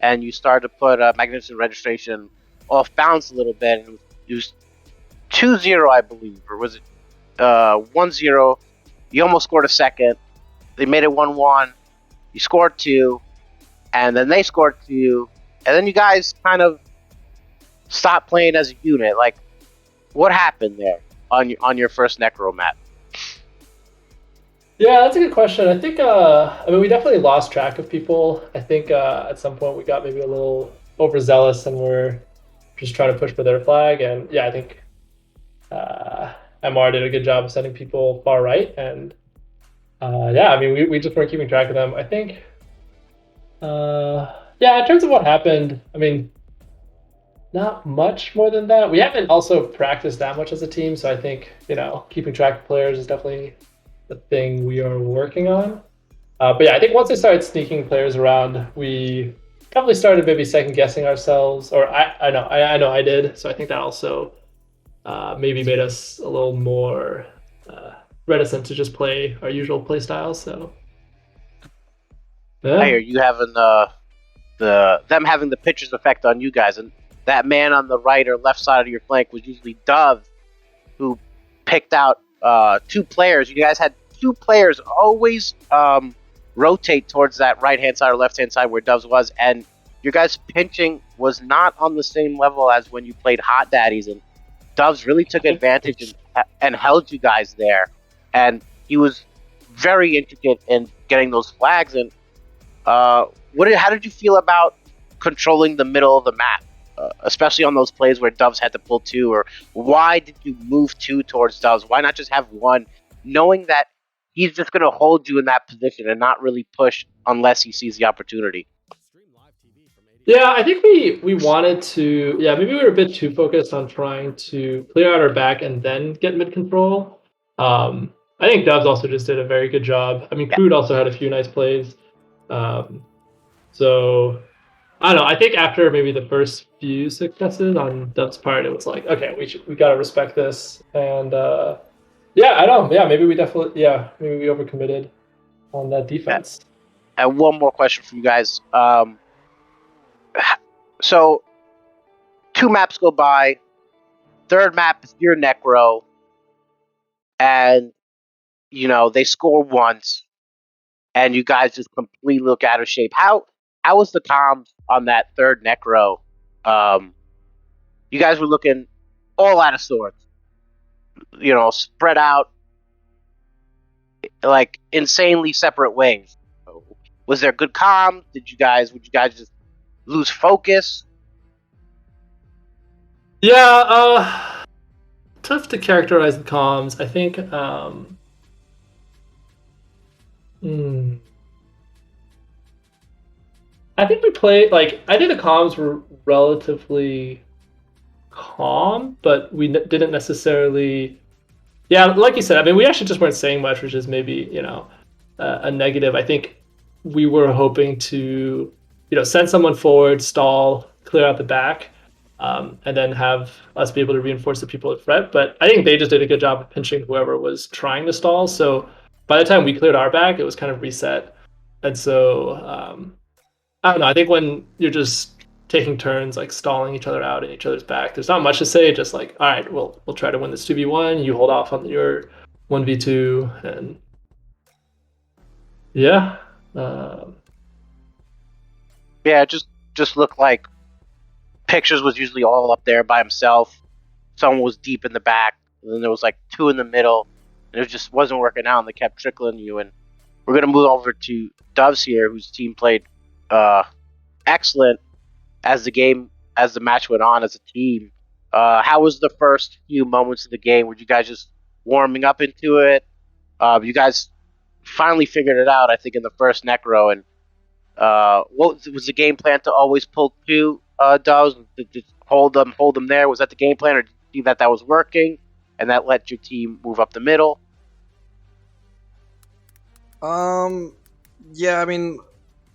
and you started to put Magnificent Registration off balance a little bit. And it was 2-0, I believe, or was it 1-0? You almost scored a second. They made it 1-1. You scored 2, and then they scored 2, and then you guys kind of stopped playing as a unit. Like, what happened there on your first Necro map? Yeah, that's a good question. I think, I mean, we definitely lost track of people. I think at some point we got maybe a little overzealous and we're just trying to push for their flag. And yeah, I think MR did a good job of sending people far right. And yeah, I mean, we just weren't keeping track of them. I think, yeah, in terms of what happened, I mean, not much more than that. We haven't also practiced that much as a team. So I think, you know, keeping track of players is definitely the thing we are working on. But yeah, I think once I started sneaking players around, we definitely started maybe second guessing ourselves, or I know I did. So I think that also maybe made us a little more reticent to just play our usual play styles. So yeah. I hear you having them having the pitcher's effect on you guys, and that man on the right or left side of your flank was usually Dove, who picked out 2 players. You guys had 2 players always rotate towards that right-hand side or left-hand side where Dove's was, and your guys' pinching was not on the same level as when you played Hot Daddies, and Doves really took advantage and held you guys there, and he was very intricate in getting those flags. And how did you feel about controlling the middle of the map, especially on those plays where Doves had to pull 2? Or why did you move 2 towards Doves? Why not just have 1, knowing that he's just going to hold you in that position and not really push unless he sees the opportunity? Yeah, I think we wanted to, yeah, maybe we were a bit too focused on trying to clear out our back and then get mid control. I think Doves also just did a very good job. I mean, Crude also had a few nice plays. So I don't know. I think after maybe the first few successes on Dove's part, it was like, okay, we gotta respect this. And yeah, I don't know. Yeah, maybe we overcommitted on that defense. And one more question for you guys. So 2 maps go by. Third map is your Necro, and you know they score once, and you guys just completely look out of shape. How was the comms on that third Necro? You guys were looking all out of sorts. You know, spread out like insanely separate ways. Was there good comms? Would you guys just lose focus? Yeah, tough to characterize the comms. I think I think we played, like, I think the comms were relatively calm, but we didn't necessarily, yeah, like you said, I mean, we actually just weren't saying much, which is maybe, you know, a negative. I think we were hoping to, you know, send someone forward, stall, clear out the back, and then have us be able to reinforce the people at Fret. But I think they just did a good job of pinching whoever was trying to stall. So by the time we cleared our back, it was kind of reset. And so, I don't know, I think when you're just taking turns like stalling each other out in each other's back. There's not much to say, just like, all right, we'll try to win this 2v1, you hold off on your 1v2, and yeah. Yeah, it just looked like Pictures was usually all up there by himself. Someone was deep in the back, and then there was like two in the middle, and it just wasn't working out, and they kept trickling you. And we're gonna move over to Doves here, whose team played excellent as the match went on as a team. How was the first few moments of the game? Were you guys just warming up into it? You guys finally figured it out, I think, in the first Necro. And what was the game plan to always pull two Doves? Just hold them there? Was that the game plan, or did you see that was working, and that let your team move up the middle? Yeah, I mean,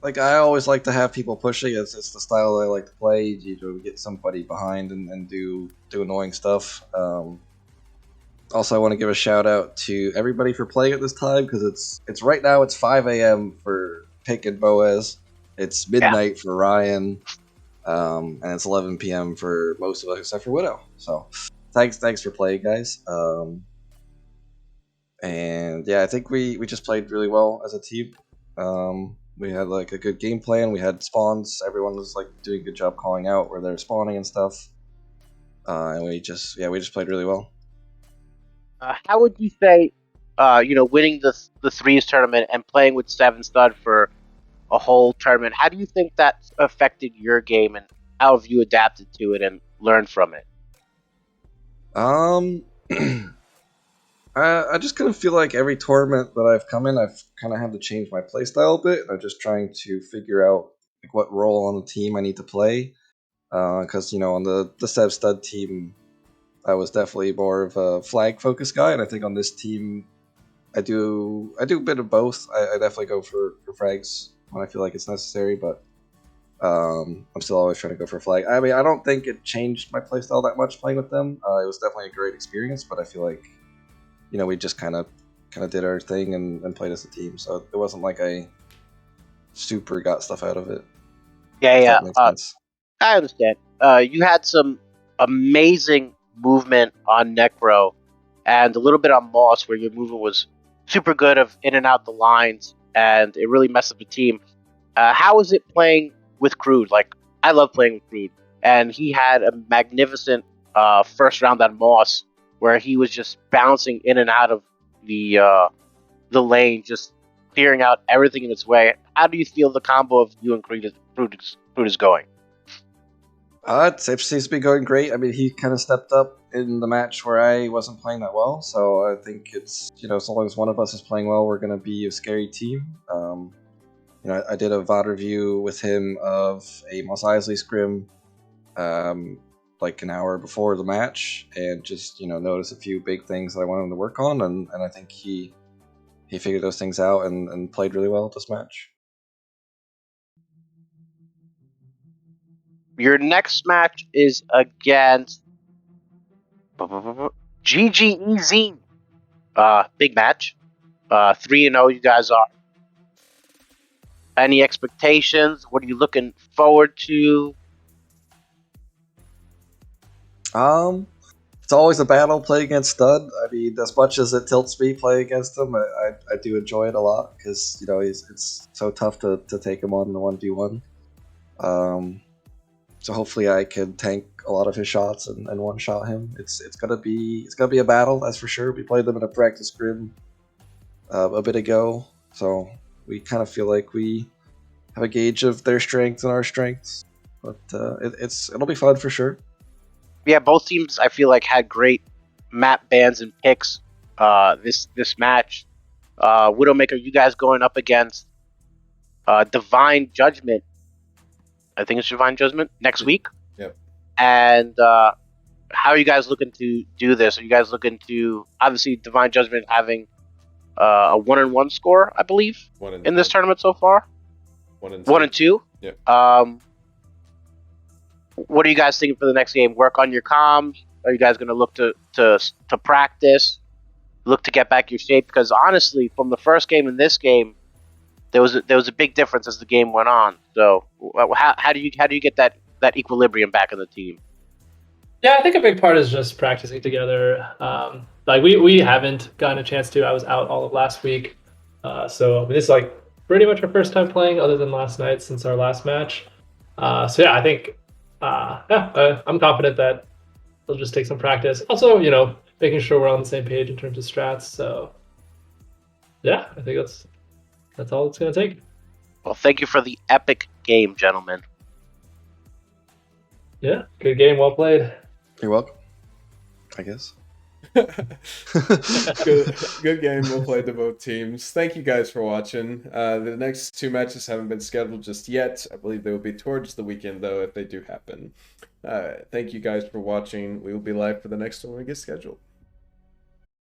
like, I always like to have people pushing. It's the style that I like to play. You get somebody behind and do annoying stuff. Also, I want to give a shout out to everybody for playing at this time, because it's right now it's 5 a.m. for Pick and Boaz. It's midnight for Ryan, and it's 11 p.m. for most of us except for Widow. So thanks for playing, guys. And yeah, I think we just played really well as a team. We had like a good game plan. We had spawns. Everyone was like doing a good job calling out where they're spawning and stuff. And we just played really well. How would you say, winning the threes tournament and playing with 7 stud for a whole tournament, how do you think that affected your game, and how have you adapted to it and learned from it? I just kind of feel like every tournament that I've come in, I've kind of had to change my playstyle a bit. I'm just trying to figure out like what role on the team I need to play. Because on the Sev Stud team, I was definitely more of a flag focused guy, and I think on this team, I do a bit of both. I definitely go for frags when I feel like it's necessary, but I'm still always trying to go for flag. I mean, I don't think it changed my playstyle that much playing with them. It was definitely a great experience, but I feel like we just kind of did our thing and played as a team. So it wasn't like I super got stuff out of it. Yeah. I understand. You had some amazing movement on Necro and a little bit on Moss, where your movement was super good of in and out the lines, and it really messed up the team. How is it playing with Crude? Like, I love playing with Crude, and he had a magnificent first round on Moss, where he was just bouncing in and out of the lane, just clearing out everything in its way. How do you feel the combo of you and Crude is going? It seems to be going great. I mean, he kind of stepped up in the match where I wasn't playing that well, so I think it's, as long as one of us is playing well, we're going to be a scary team. I did a VOD review with him of a Mos Eisley scrim, like an hour before the match, and just noticed a few big things that I wanted him to work on, and I think he figured those things out and played really well at this match. Your next match is against GGEZ. Big match. 3-0 you guys are. Any expectations? What are you looking forward to? It's always a battle playing against Stud. I mean, as much as it tilts me playing against him, I do enjoy it a lot, because it's so tough to take him on in the 1v1. So hopefully I can tank a lot of his shots and one-shot him. It's gonna be a battle, that's for sure. We played them in a practice scrim a bit ago, so we kind of feel like we have a gauge of their strengths and our strengths. But it'll be fun for sure. Yeah, both teams I feel like had great map bans and picks this match. Widowmaker, you guys going up against Divine Judgment. I think it's Divine Judgment next week. Yep. And how are you guys looking to do this? Are you guys looking to, obviously, Divine Judgment having a 1-1 score, I believe, in this tournament so far? 1 and 2. Yeah. What are you guys thinking for the next game? Work on your comms? Are you guys going to look to practice? Look to get back your shape? Because honestly, from the first game and this game, there was a big difference as the game went on. So how do you get that that equilibrium back in the team? Yeah, I think a big part is just practicing together. Like we haven't gotten a chance to. I was out all of last week, so I mean, this is like pretty much our first time playing, other than last night since our last match. So yeah, I think I'm confident that it'll just take some practice. Also, making sure we're on the same page in terms of strats. So yeah, I think that's all it's gonna take. Well, thank you for the epic game, gentlemen. Yeah, good game, well played. You're welcome. I guess. Good game. We'll play to both teams. Thank you guys for watching. The next 2 matches haven't been scheduled just yet. I believe they will be towards the weekend, though, if they do happen. Thank you guys for watching. We will be live for the next one when we get scheduled.